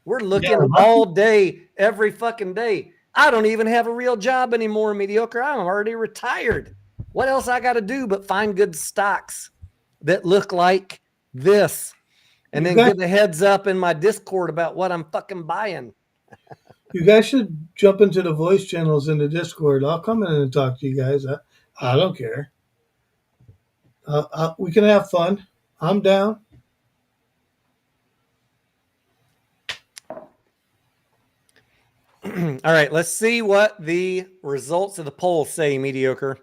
C: We're looking all day, every fucking day. I don't even have a real job anymore, mediocre. I'm already retired. What else I got to do but find good stocks that look like this? And then give a heads up in my Discord about what I'm fucking buying.
D: You guys should jump into the voice channels in the Discord. I'll come in and talk to you guys. I don't care. We can have fun. I'm down.
C: All right, let's see what the results of the poll say, mediocre.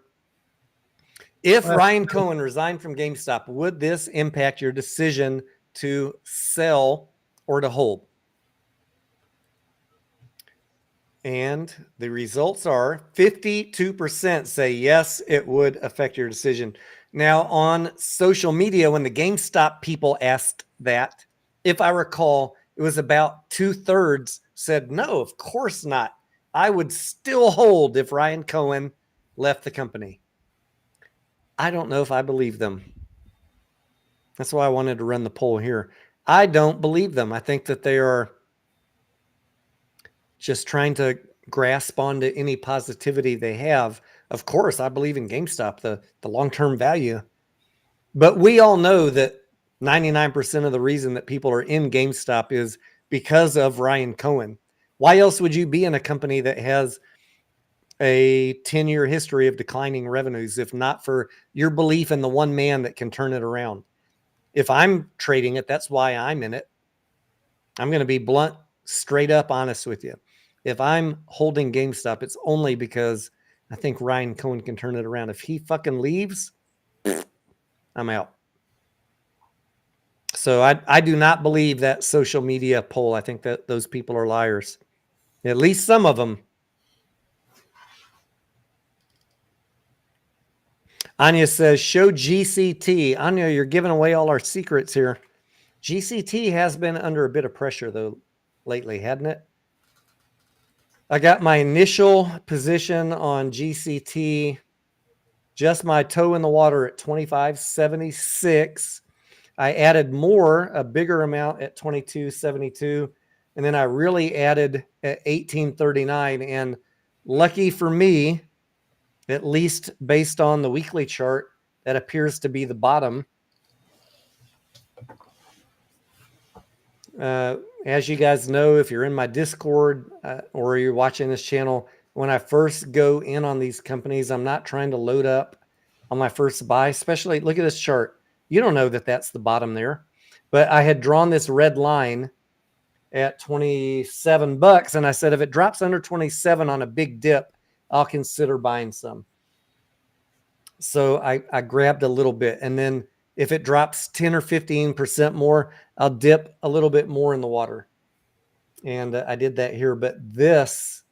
C: If Ryan Cohen resigned from GameStop, would this impact your decision to sell or to hold? And the results are 52% say yes, it would affect your decision. Now, on social media, when the GameStop people asked that, if I recall, it was about 2/3 said, no, of course not. I would still hold if Ryan Cohen left the company. I don't know if I believe them. That's why I wanted to run the poll here. I don't believe them. I think that they are just trying to grasp onto any positivity they have. Of course, I believe in GameStop, the long-term value. But we all know that 99% of the reason that people are in GameStop is because of Ryan Cohen. Why else would you be in a company that has a 10-year history of declining revenues if not for your belief in the one man that can turn it around? If I'm trading it, that's why I'm in it. I'm going to be blunt, straight up honest with you. If I'm holding GameStop, it's only because I think Ryan Cohen can turn it around. If he fucking leaves, I'm out. So I do not believe that social media poll. I think that those people are liars. At least some of them. Anya says, show GCT. Anya, you're giving away all our secrets here. GCT has been under a bit of pressure, though, lately, hadn't it? I got my initial position on GCT, just my toe in the water at 25.76. I added more, a bigger amount at 22.72. And then I really added at 18.39. And lucky for me, at least based on the weekly chart, that appears to be the bottom. As you guys know, if you're in my Discord or you're watching this channel, when I first go in on these companies, I'm not trying to load up on my first buy, especially look at this chart. You don't know that that's the bottom there, but I had drawn this red line at $27. And I said, if it drops under 27 on a big dip, I'll consider buying some. So I grabbed a little bit, and then if it drops 10 or 15% more, I'll dip a little bit more in the water. And I did that here, but this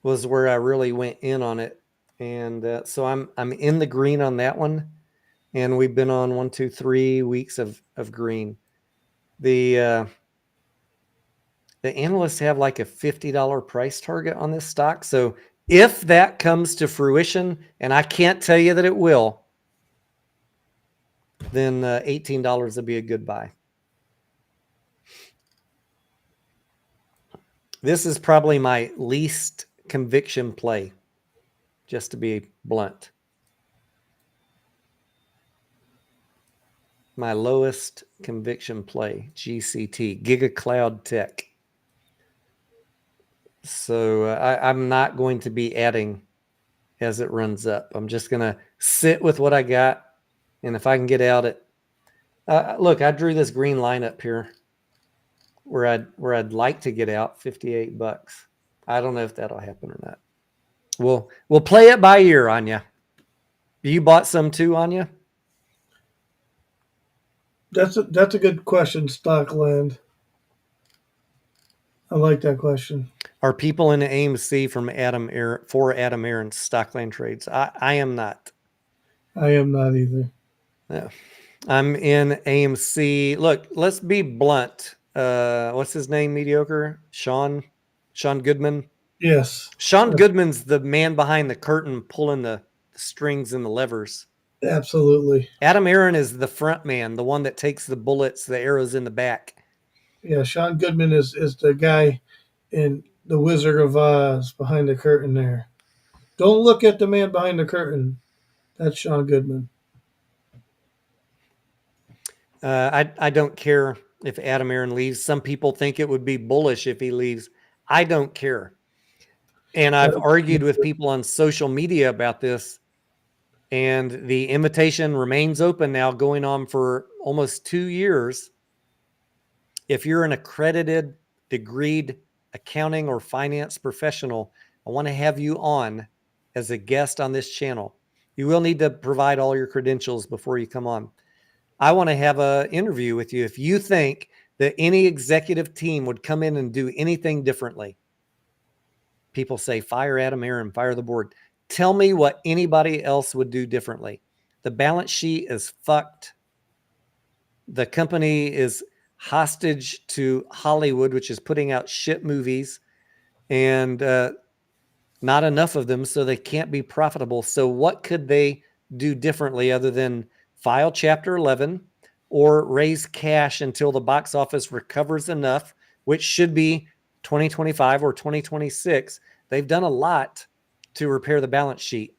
C: was where I really went in on it. And so I'm in the green on that one. and we've been on 1, 2, 3 weeks of green. The analysts have like a $50 price target on this stock. So if that comes to fruition, and I can't tell you that it will, then $18 will be a good buy. This is probably my least conviction play, just to be blunt. My lowest conviction play, GCT, Giga Cloud Tech. So I'm not going to be adding as it runs up. I'm just going to sit with what I got. And if I can get out at, look, I drew this green line up here where I'd like to get out, $58. I don't know if that'll happen or not. We'll play it by ear, Anya. You bought some too, Anya?
D: That's a good question, Stockland. I like that question.
C: Are people in the AMC from Adam Aaron for Adam Aaron's Stockland trades? I am not.
D: I am not either.
C: No. I'm in AMC. Look, let's be blunt. What's his name? Mediocre? Sean Goodman?
D: Yes.
C: Sean Goodman's the man behind the curtain pulling the strings and the levers.
D: Absolutely.
C: Adam Aaron is the front man, the one that takes the bullets, the arrows in the back.
D: Yeah, Sean Goodman is the guy in The Wizard of Oz behind the curtain there. Don't look at the man behind the curtain. That's Sean Goodman.
C: I don't care if Adam Aaron leaves. Some people think it would be bullish if he leaves. I don't care. And I've argued with people on social media about this, and the invitation remains open now, going on for almost 2 years. If you're an accredited, degreed accounting or finance professional, I want to have you on as a guest on this channel. You will need to provide all your credentials before you come on. I want to have an interview with you. If you think that any executive team would come in and do anything differently, people say, fire Adam Aaron, fire the board. Tell me what anybody else would do differently. The balance sheet is fucked. The company is hostage to Hollywood, which is putting out shit movies, and not enough of them, so they can't be profitable. So what could they do differently other than file Chapter 11 or raise cash until the box office recovers enough, which should be 2025 or 2026? They've done a lot to repair the balance sheet.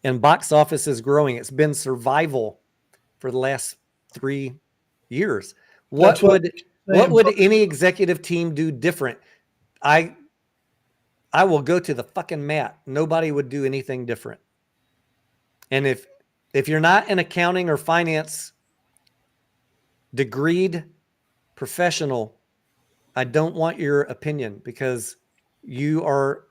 C: And box office is growing. It's been survival for the last 3 years. What would any executive team do different? I will go to the fucking mat. Nobody would do anything different. And if you're not an accounting or finance degreed professional, I don't want your opinion, because you are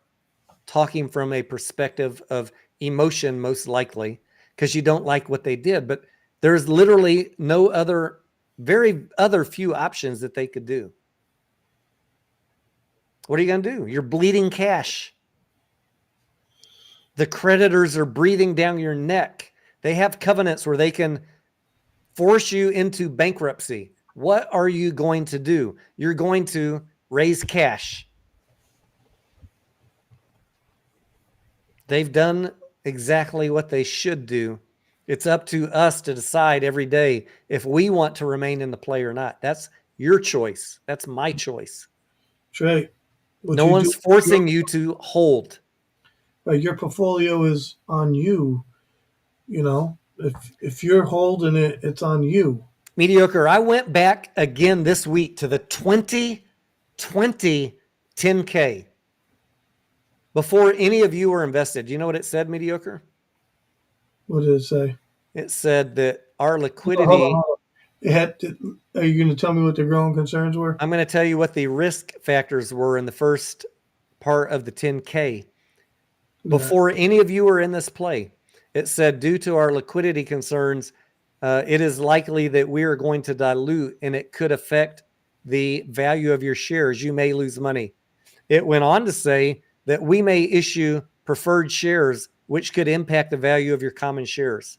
C: talking from a perspective of emotion, most likely, because you don't like what they did. But there's literally no other, few options that they could do. What are you going to do? You're bleeding cash. The creditors are breathing down your neck. They have covenants where they can force you into bankruptcy. What are you going to do? You're going to raise cash. They've done exactly what they should do. It's up to us to decide every day if we want to remain in the play or not. That's your choice. That's my choice.
D: That's right.
C: No one's forcing you to hold.
D: Right, your portfolio is on you. You know, if you're holding it, it's on you.
C: Mediocre. I went back again this week to the 2020 10K before any of you were invested. You know what it said, Mediocre?
D: What did it say?
C: It said that our liquidity.
D: Hold on. Are you going to tell me what the growing concerns were?
C: I'm going to tell you what the risk factors were in the first part of the 10K. Before any of you were in this play, it said, due to our liquidity concerns, it is likely that we are going to dilute, and it could affect the value of your shares. You may lose money. It went on to say that we may issue preferred shares, which could impact the value of your common shares.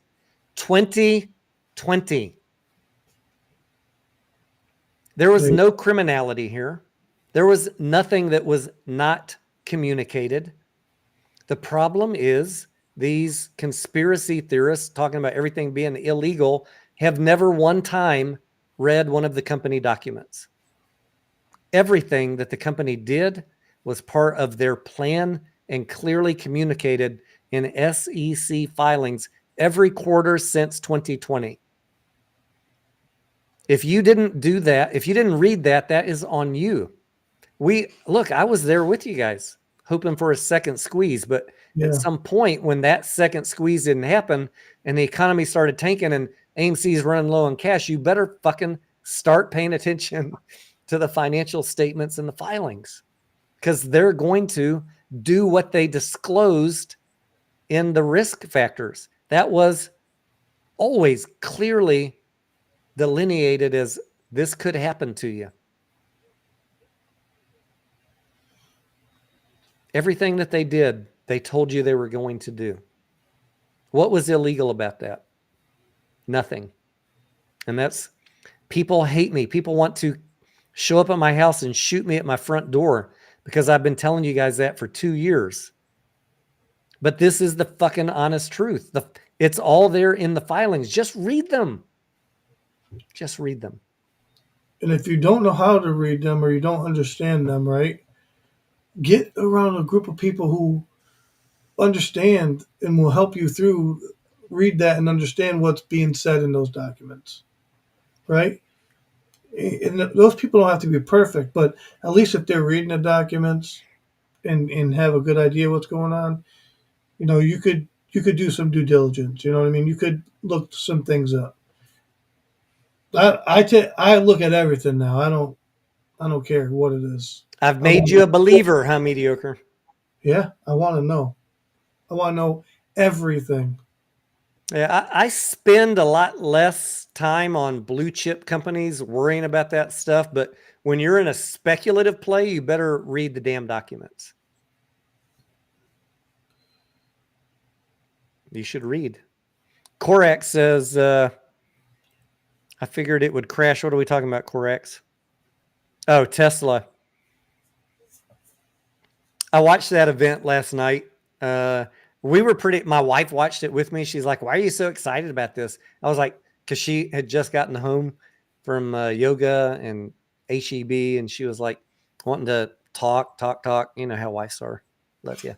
C: 2020. There was
D: Right.
C: no criminality here. There was nothing that was not communicated. The problem is these conspiracy theorists talking about everything being illegal have never one time read one of the company documents. Everything that the company did was part of their plan and clearly communicated in SEC filings every quarter since 2020. If you didn't do that, if you didn't read that, that is on you. I was there with you guys hoping for a second squeeze, but at
D: Yeah.
C: some point when that second squeeze didn't happen and the economy started tanking and AMC's running low on cash, you better fucking start paying attention to the financial statements and the filings, because they're going to do what they disclosed in the risk factors. That was always clearly delineated as this could happen to you. Everything that they did, they told you they were going to do. What was illegal about that? Nothing. And that's, people hate me. People want to show up at my house and shoot me at my front door because I've been telling you guys that for 2 years. But this is the fucking honest truth. It's all there in the filings. Just read them. Just read them.
D: And if you don't know how to read them or you don't understand them, right, get around a group of people who understand and will help you through, read that and understand what's being said in those documents, right? And those people don't have to be perfect, but at least if they're reading the documents and have a good idea what's going on, you know, you could do some due diligence. You know what I mean? You could look some things up. I look at everything now. I don't care what it is.
C: I've made you a believer, huh, mediocre?
D: Yeah, I want to know. I want to know everything.
C: Yeah, I spend a lot less time on blue chip companies worrying about that stuff. But when you're in a speculative play, you better read the damn documents. You should read. Corax says, I figured it would crash. What are we talking about, Corax? Oh, Tesla. I watched that event last night. My wife watched it with me. She's like, why are you so excited about this? I was like, because she had just gotten home from yoga and HEB, and she was like wanting to talk. You know how wives are. Love you.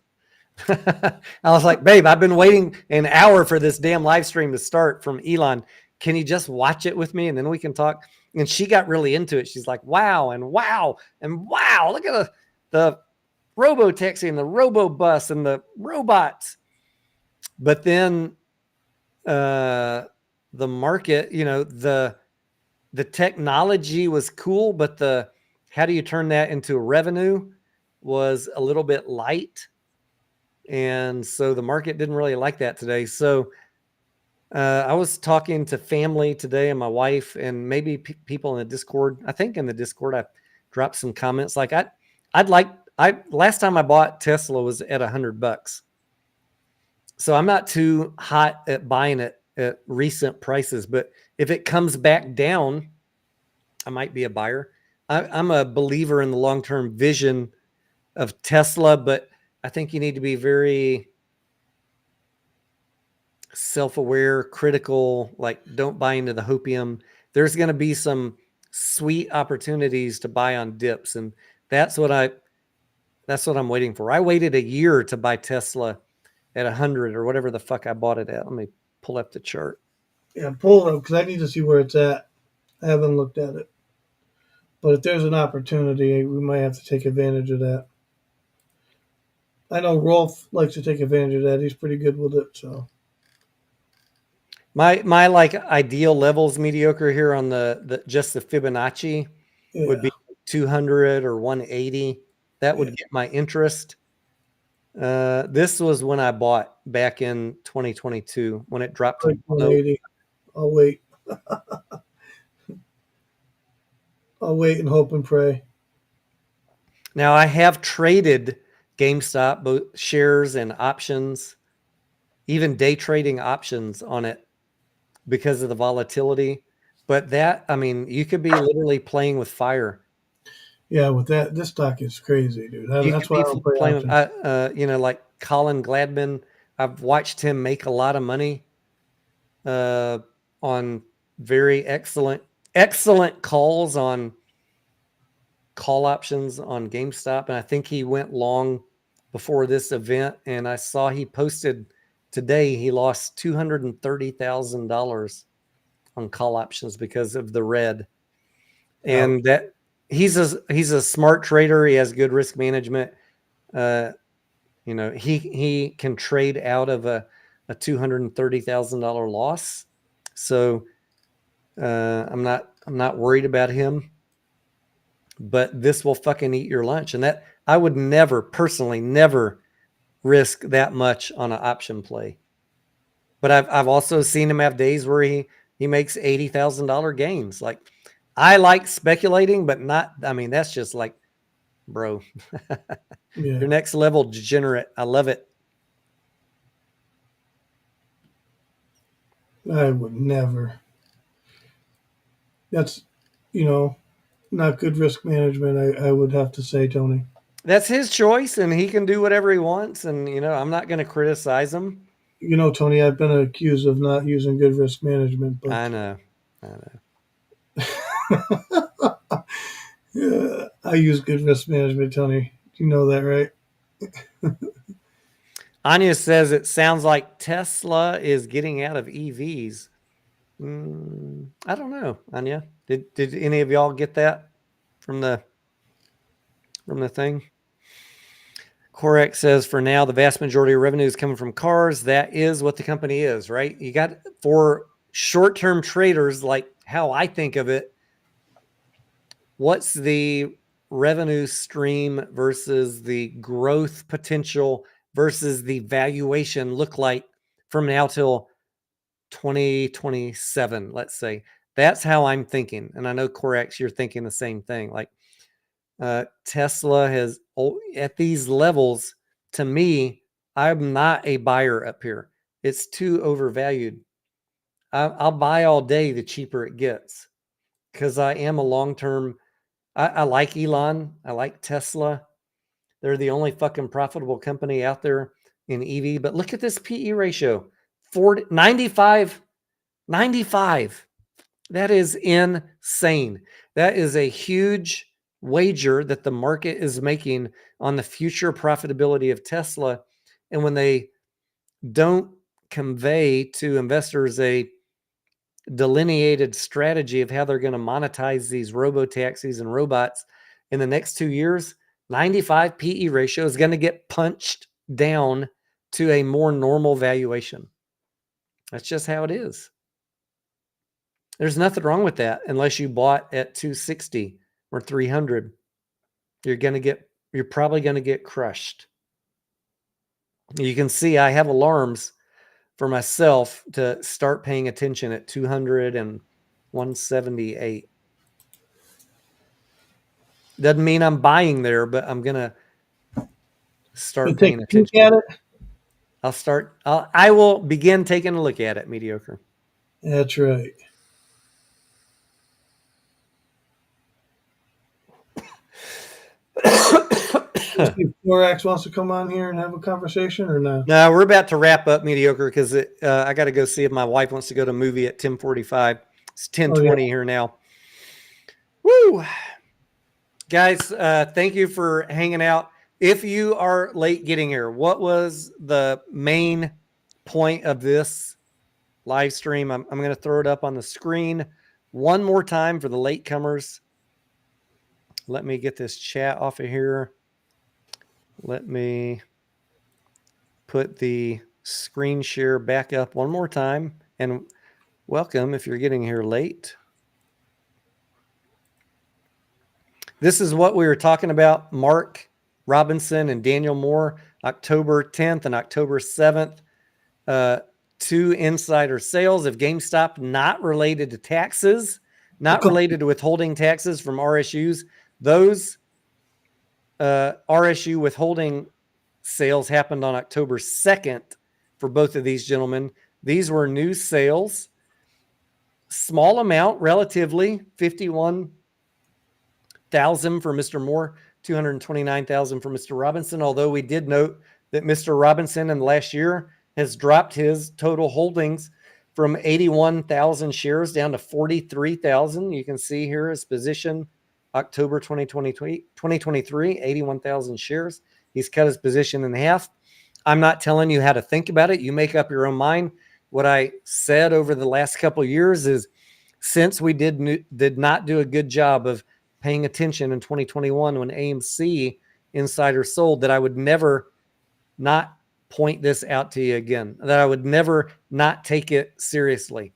C: I was like, babe, I've been waiting an hour for this damn live stream to start from Elon. Can you just watch it with me and then we can talk? And she got really into it. She's like, wow, and wow, and wow. Look at the robo taxi and the robo bus and the robots. But then the market, you know, the technology was cool, but how do you turn that into revenue was a little bit light. And so the market didn't really like that today. So I was talking to family today and my wife and maybe people in the Discord. I think in the Discord, I dropped some comments like last time I bought Tesla was at $100. So I'm not too hot at buying it at recent prices, but if it comes back down, I might be a buyer. I'm a believer in the long-term vision of Tesla, but I think you need to be very self-aware, critical, like don't buy into the hopium. There's going to be some sweet opportunities to buy on dips. And that's what I'm waiting for. I waited a year to buy Tesla at 100 or whatever the fuck I bought it at. Let me pull up the chart.
D: Yeah, pull it up because I need to see where it's at. I haven't looked at it. But if there's an opportunity, we might have to take advantage of that. I know Rolf likes to take advantage of that. He's pretty good with it. So
C: my like ideal levels mediocre here on the just the Fibonacci would be 200 or 180. That would get my interest. This was when I bought back in 2022 when it dropped to
D: 180. I'll wait. I'll wait and hope and pray.
C: Now I have traded GameStop, both shares and options, even day trading options on it because of the volatility. But that, I mean, you could be literally playing with fire.
D: Yeah, with that, this stock is crazy, dude.
C: You
D: That's
C: could
D: why I
C: be
D: don't play
C: playing with,
D: options.
C: like Colin Gladman. I've watched him make a lot of money on very excellent calls on call options on GameStop. And I think he went long before this event. And I saw he posted today he lost $230,000 on call options because of the red. And that he's a smart trader. He has good risk management. He can trade out of a $230,000 loss. So I'm not worried about him. But this will fucking eat your lunch. And that I would personally never risk that much on an option play. But I've also seen him have days where he makes $80,000 gains. Like, I like speculating, but not, I mean, that's just like, bro, your next level degenerate. I love it.
D: I would never. That's, not good risk management, I would have to say, Tony.
C: That's his choice, and he can do whatever he wants. And, I'm not going to criticize him.
D: Tony, I've been accused of not using good risk management, but
C: I know.
D: Yeah, I use good risk management, Tony. You know that, right?
C: Anya says it sounds like Tesla is getting out of EVs. I don't know, Anya. Did any of y'all get that from the thing? Correct says for now the vast majority of revenue is coming from cars. That is what the company is, right? You got, for short-term traders, like how I think of it, what's the revenue stream versus the growth potential versus the valuation look like from now till 2027, let's say. That's how I'm thinking. And I know, Corex, you're thinking the same thing. Like, Tesla has, at these levels, to me, I'm not a buyer up here. It's too overvalued. I'll buy all day the cheaper it gets, because I am a long-term. I like Elon. I like Tesla. They're the only fucking profitable company out there in EV. But look at this PE ratio, 95. That is insane. That is a huge wager that the market is making on the future profitability of Tesla. And when they don't convey to investors a delineated strategy of how they're going to monetize these robo-taxis and robots in the next 2 years, 95 PE ratio is going to get punched down to a more normal valuation. That's just how it is. There's nothing wrong with that unless you bought at 260 or 300. You're probably going to get crushed. You can see I have alarms for myself to start paying attention at 200 and 178. Doesn't mean I'm buying there, but I'm going to start paying attention.
D: At it.
C: I will begin taking a look at it, Mediocre.
D: That's right. Forex wants to come on here and have a conversation, or no?
C: No, we're about to wrap up, Mediocre, because I got to go see if my wife wants to go to a movie at 10:45. It's 10:20 here now. Woo! Guys, thank you for hanging out. If you are late getting here, what was the main point of this live stream? I'm going to throw it up on the screen one more time for the latecomers. Let me get this chat off of here. Let me put the screen share back up one more time. And welcome if you're getting here late. This is what we were talking about. Mark Robinson and Daniel Moore, October 10th and October 7th. 2 insider sales of GameStop, not related to taxes, not related to withholding taxes from RSUs. Those RSU withholding sales happened on October 2nd for both of these gentlemen. These were new sales. small amount, relatively, 51,000 for Mr. Moore, 229,000 for Mr. Robinson. Although we did note that Mr. Robinson in the last year has dropped his total holdings from 81,000 shares down to 43,000. You can see here his position October 2023, 81,000 shares. He's cut his position in half. I'm not telling you how to think about it. You make up your own mind. What I said over the last couple of years is, since we did not do a good job of paying attention in 2021 when AMC Insider sold, that I would never not point this out to you again, that I would never not take it seriously.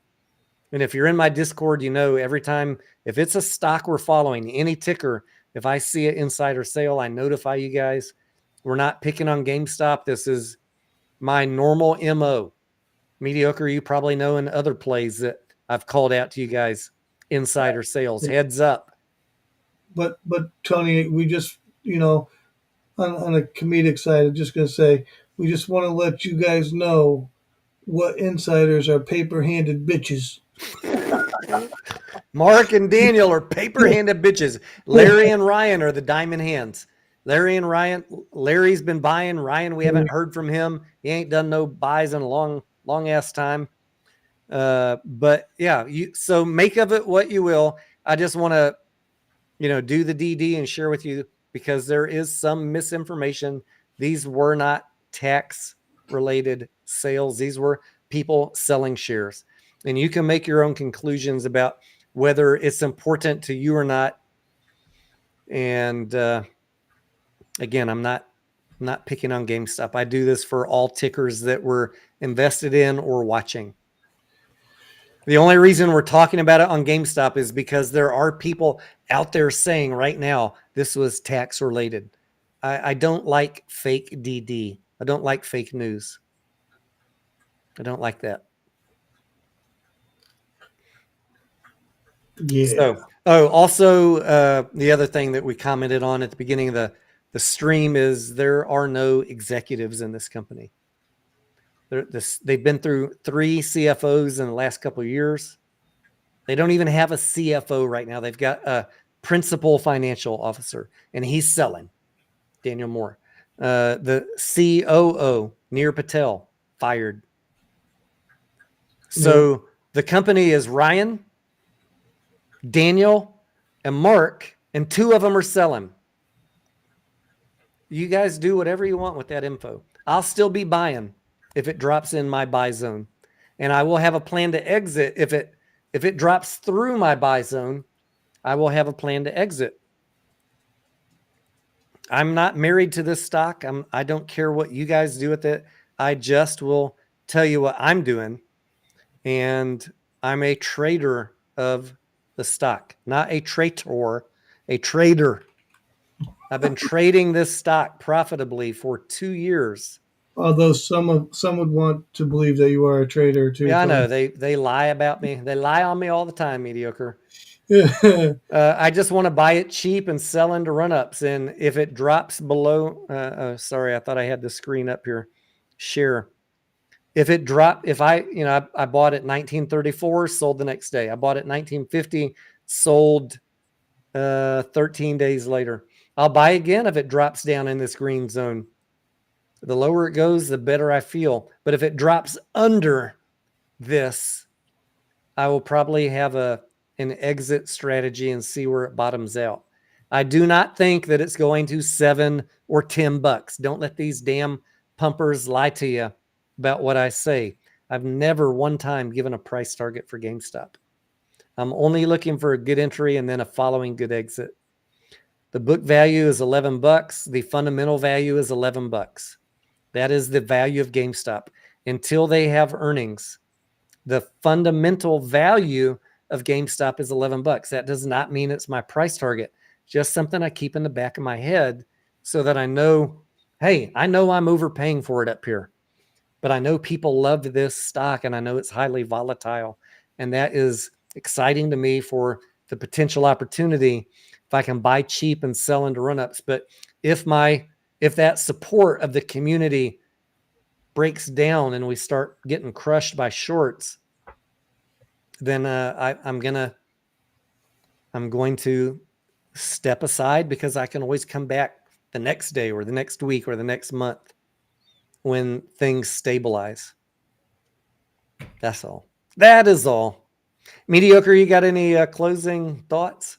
C: And if you're in my Discord, you know, every time, if it's a stock we're following, any ticker, if I see an insider sale, I notify you guys. We're not picking on GameStop. This is my normal MO. Mediocre, you probably know in other plays that I've called out to you guys, insider sales, heads up.
D: But Tony, we just, on a comedic side, I'm just going to say, we just want to let you guys know what insiders are paper-handed bitches.
C: Mark and Daniel are paper-handed bitches. Larry and Ryan are the diamond hands. Larry and Ryan, Larry's been buying. Ryan, we haven't heard from him. He ain't done no buys in a long ass time. But yeah, so make of it what you will. I just want to, do the DD and share with you, because there is some misinformation. These were not tax related sales. These were people selling shares, and you can make your own conclusions about whether it's important to you or not. And, again, I'm not picking on GameStop. I do this for all tickers that we're invested in or watching. The only reason we're talking about it on GameStop is because there are people out there saying right now this was tax related. I don't like fake DD. I don't like fake news. I don't like that.
D: Yeah.
C: So, also the other thing that we commented on at the beginning of the stream is there are no executives in this company. They've been through 3 CFOs in the last couple of years. They don't even have a CFO right now. They've got a principal financial officer, and he's selling. Daniel Moore. The COO, Nir Patel, fired. So the company is Ryan, Daniel, and Mark, and 2 of them are selling. You guys do whatever you want with that info. I'll still be buying if it drops in my buy zone, and I will have a plan to exit if it drops through my buy zone. I will have a plan to exit. I'm not married to this stock. I don't care what you guys do with it. I just will tell you what I'm doing, and I'm a trader of the stock, not a traitor, a trader. I've been trading this stock profitably for 2 years.
D: Although some would want to believe that you are a trader too.
C: Yeah, I know. They lie about me. They lie on me all the time, mediocre.
D: Yeah.
C: I just want to buy it cheap and sell into run-ups. And if it drops below, sorry, I thought I had the screen up here. Share. If it dropped, I bought it 1934, sold the next day. I bought it 1950, sold 13 days later. I'll buy again if it drops down in this green zone. The lower it goes, the better I feel. But if it drops under this, I will probably have an exit strategy and see where it bottoms out. I do not think that it's going to $7 or $10. Don't let these damn pumpers lie to you about what I say. I've never one time given a price target for GameStop. I'm only looking for a good entry and then a following good exit. The book value is $11. The fundamental value is $11. That is the value of GameStop until they have earnings. The fundamental value of GameStop is $11. That does not mean it's my price target. Just something I keep in the back of my head so that I know, hey, I know I'm overpaying for it up here, but I know people love this stock and I know it's highly volatile. And that is exciting to me for the potential opportunity if I can buy cheap and sell into run-ups. But if that support of the community breaks down and we start getting crushed by shorts, then I'm going to step aside, because I can always come back the next day or the next week or the next month when things stabilize. That's all. That is all. Mediocre, you got any closing thoughts?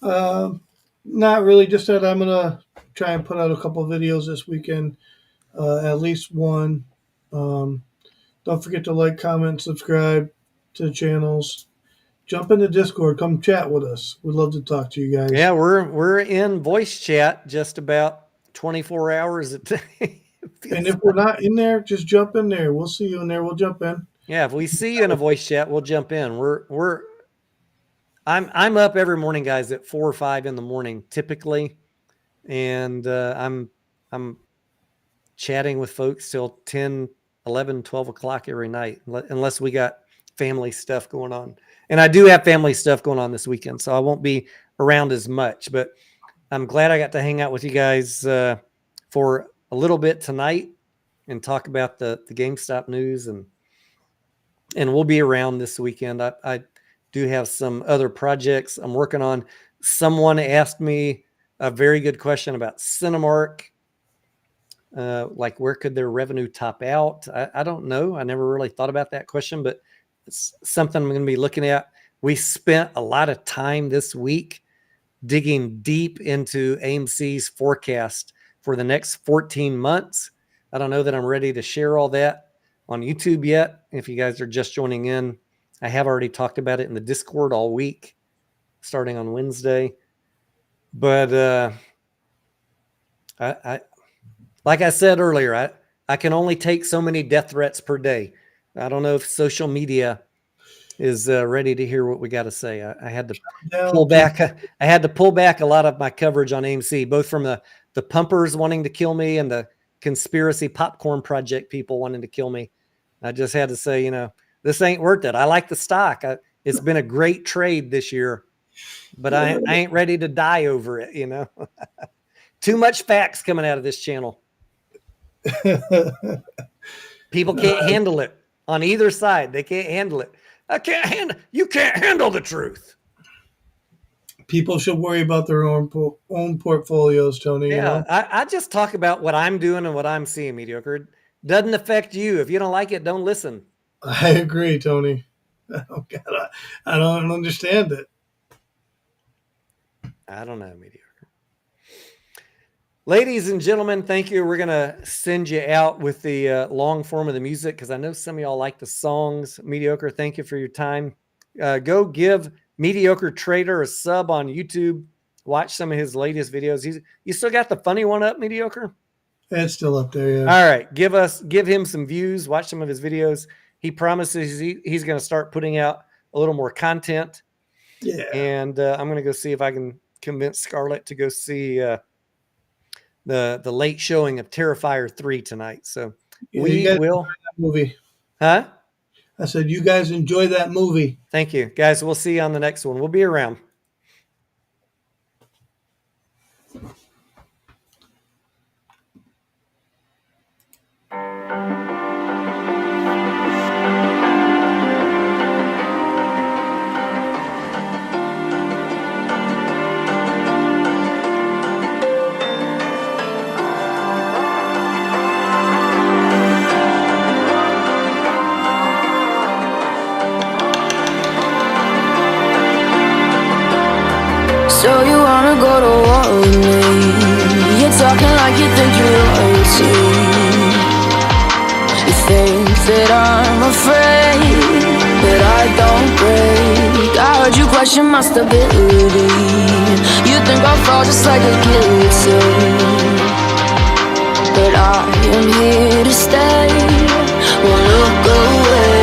D: Not really. Just that I'm gonna try and put out a couple videos this weekend, at least one. Don't forget to like, comment, subscribe to the channels. Jump into Discord. Come chat with us. We'd love to talk to you guys.
C: Yeah, we're in voice chat just about 24 hours a day.
D: And if we're not in there, just jump in there. We'll see you in there. We'll jump in.
C: Yeah, if we see you in a voice chat, we'll jump in. I'm up every morning, guys, at 4 or 5 in the morning typically, and I'm chatting with folks till 10, 11, 12 o'clock every night, unless we got family stuff going on. And I do have family stuff going on this weekend, so I won't be around as much. But I'm glad I got to hang out with you guys for a little bit tonight and talk about the GameStop news, and we'll be around this weekend. I do have some other projects I'm working on. Someone asked me a very good question about Cinemark. Like, where could their revenue top out? I don't know. I never really thought about that question, but it's something I'm going to be looking at. We spent a lot of time this week digging deep into AMC's forecast for the next 14 months. I don't know that I'm ready to share all that on YouTube yet. If you guys are just joining in, I have already talked about it in the Discord all week, starting on Wednesday. But I like I said earlier, I can only take so many death threats per day. I don't know if social media is ready to hear what we got to say. I had to pull back. I had to pull back a lot of my coverage on AMC, both from the pumpers wanting to kill me and the conspiracy popcorn project people wanting to kill me. I just had to say, this ain't worth it. I like the stock. It's been a great trade this year, but I ain't ready to die over it. Too much facts coming out of this channel. People can't handle it on either side. They can't handle it. You can't handle the truth.
D: People should worry about their own portfolios, Tony.
C: Yeah, I just talk about what I'm doing and what I'm seeing, Mediocre. Doesn't affect you. If you don't like it, don't listen.
D: I agree, Tony. Oh, God, I don't understand it.
C: I don't know, Mediocre. Ladies and gentlemen, thank you. We're going to send you out with the long form of the music, because I know some of y'all like the songs. Mediocre, thank you for your time. Go give Mediocre Trader a sub on YouTube. Watch some of his latest videos. You still got the funny one up, Mediocre?
D: It's still up there, yeah.
C: All right. Give him some views. Watch some of his videos. He promises he's going to start putting out a little more content.
D: Yeah.
C: And I'm going to go see if I can convince Scarlett to go see the late showing of Terrifier 3 tonight. So we will.
D: That movie.
C: Huh?
D: I said, you guys enjoy that movie.
C: Thank you, guys. We'll see you on the next one. We'll be around.
A: So you wanna go to war with me? You're talking like you think you're royalty. You think that I'm afraid, but I don't break. I heard you question my stability. You think I'll fall just like a guillotine, but I am here to stay. Won't look away.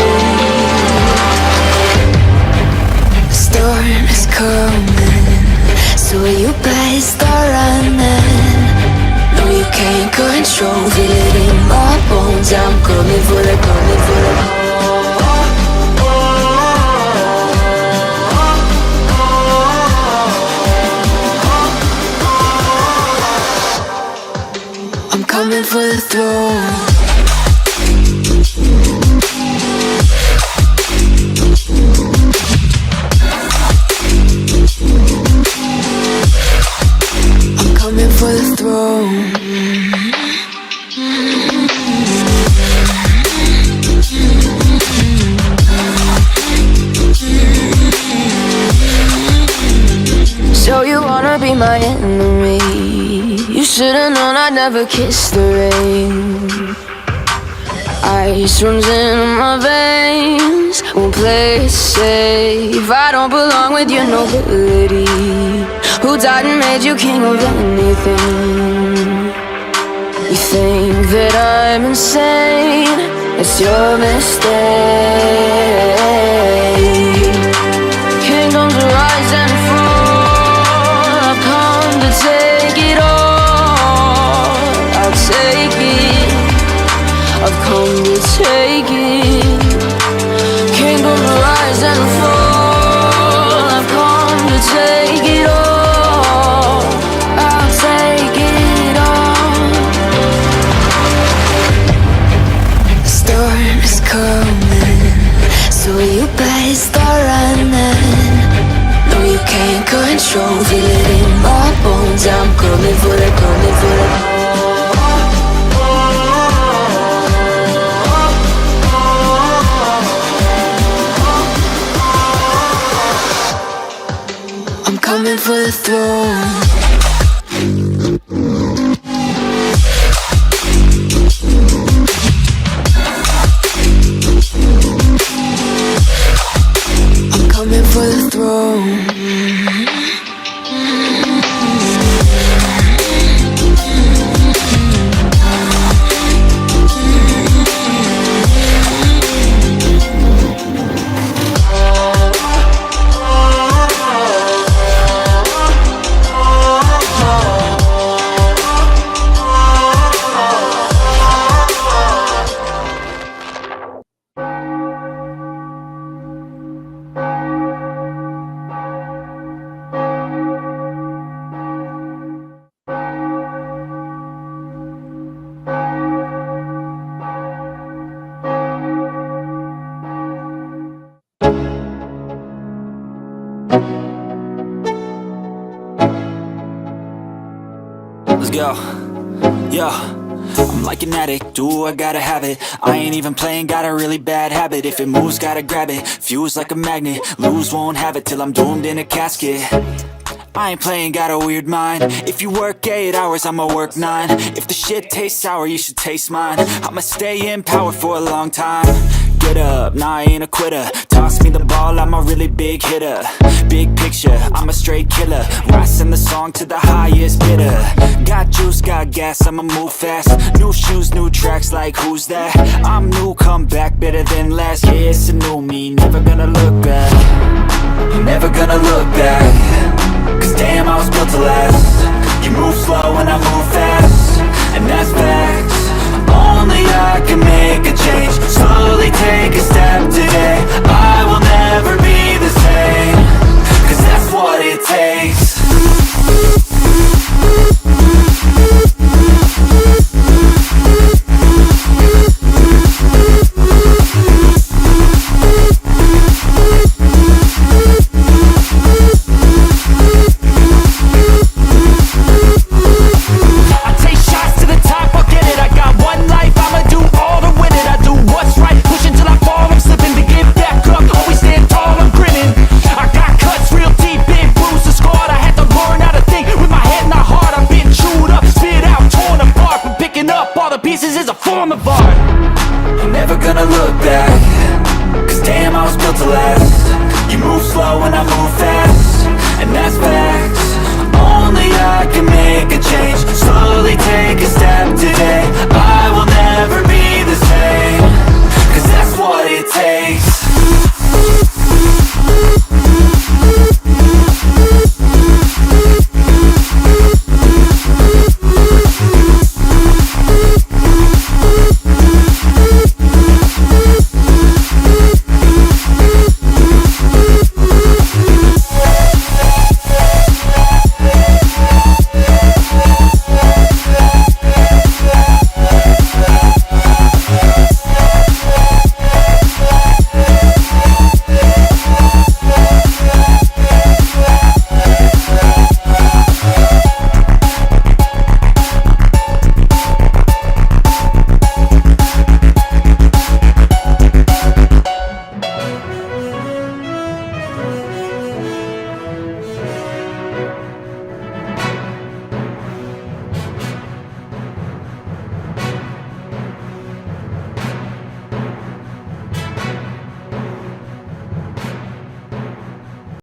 A: The storm is coming, so you better start running. No, you can't control, feel it in my bones. I'm coming for the, coming for the. I'm coming for the throne. my enemy. You should've known I'd never kiss the rain. Ice runs in my veins, won't play it safe. I don't belong with your nobility. Who died and made you king of anything? You think that I'm insane, it's your mistake. Kingdoms rise and fall, I've come to take it all. I'll take it, I've come to take it. Kingdoms rise and fall, I've come to take it all. I'll take it all. The storm is coming, so you better start running. No, you can't control, feel it in my bones. I'm coming for the, coming for the. Coming for the throne. I'm coming for the throne.
B: Let's go. Yo, I'm like an addict, do I gotta have it. I ain't even playing, got a really bad habit. If it moves, gotta grab it, fuse like a magnet. Lose, won't have it till I'm doomed in a casket. I ain't playing, got a weird mind. If you work 8 hours, I'ma work 9. If the shit tastes sour, you should taste mine. I'ma stay in power for a long time. Get up, nah, I ain't a quitter. Toss me the ball, I'm a really big hitter. Big picture, I'm a straight killer. Rising the song to the highest bidder. Got juice, got gas, I'ma move fast. New shoes, new tracks, like who's that? I'm new, come back, better than last. Yeah, it's a new me, never gonna look back. Never gonna look back. Cause damn, I was built to last. You move slow and I move fast, and that's facts. Only I can make a change. Slowly take a step today. I will never be the same, cause that's what it takes. Pieces is a form of art. I'm never gonna look back, cause damn, I was built to last. You move slow and I move fast, and that's facts. Only I can make a change. Slowly take a step today. I will never be the same, cause that's what it takes.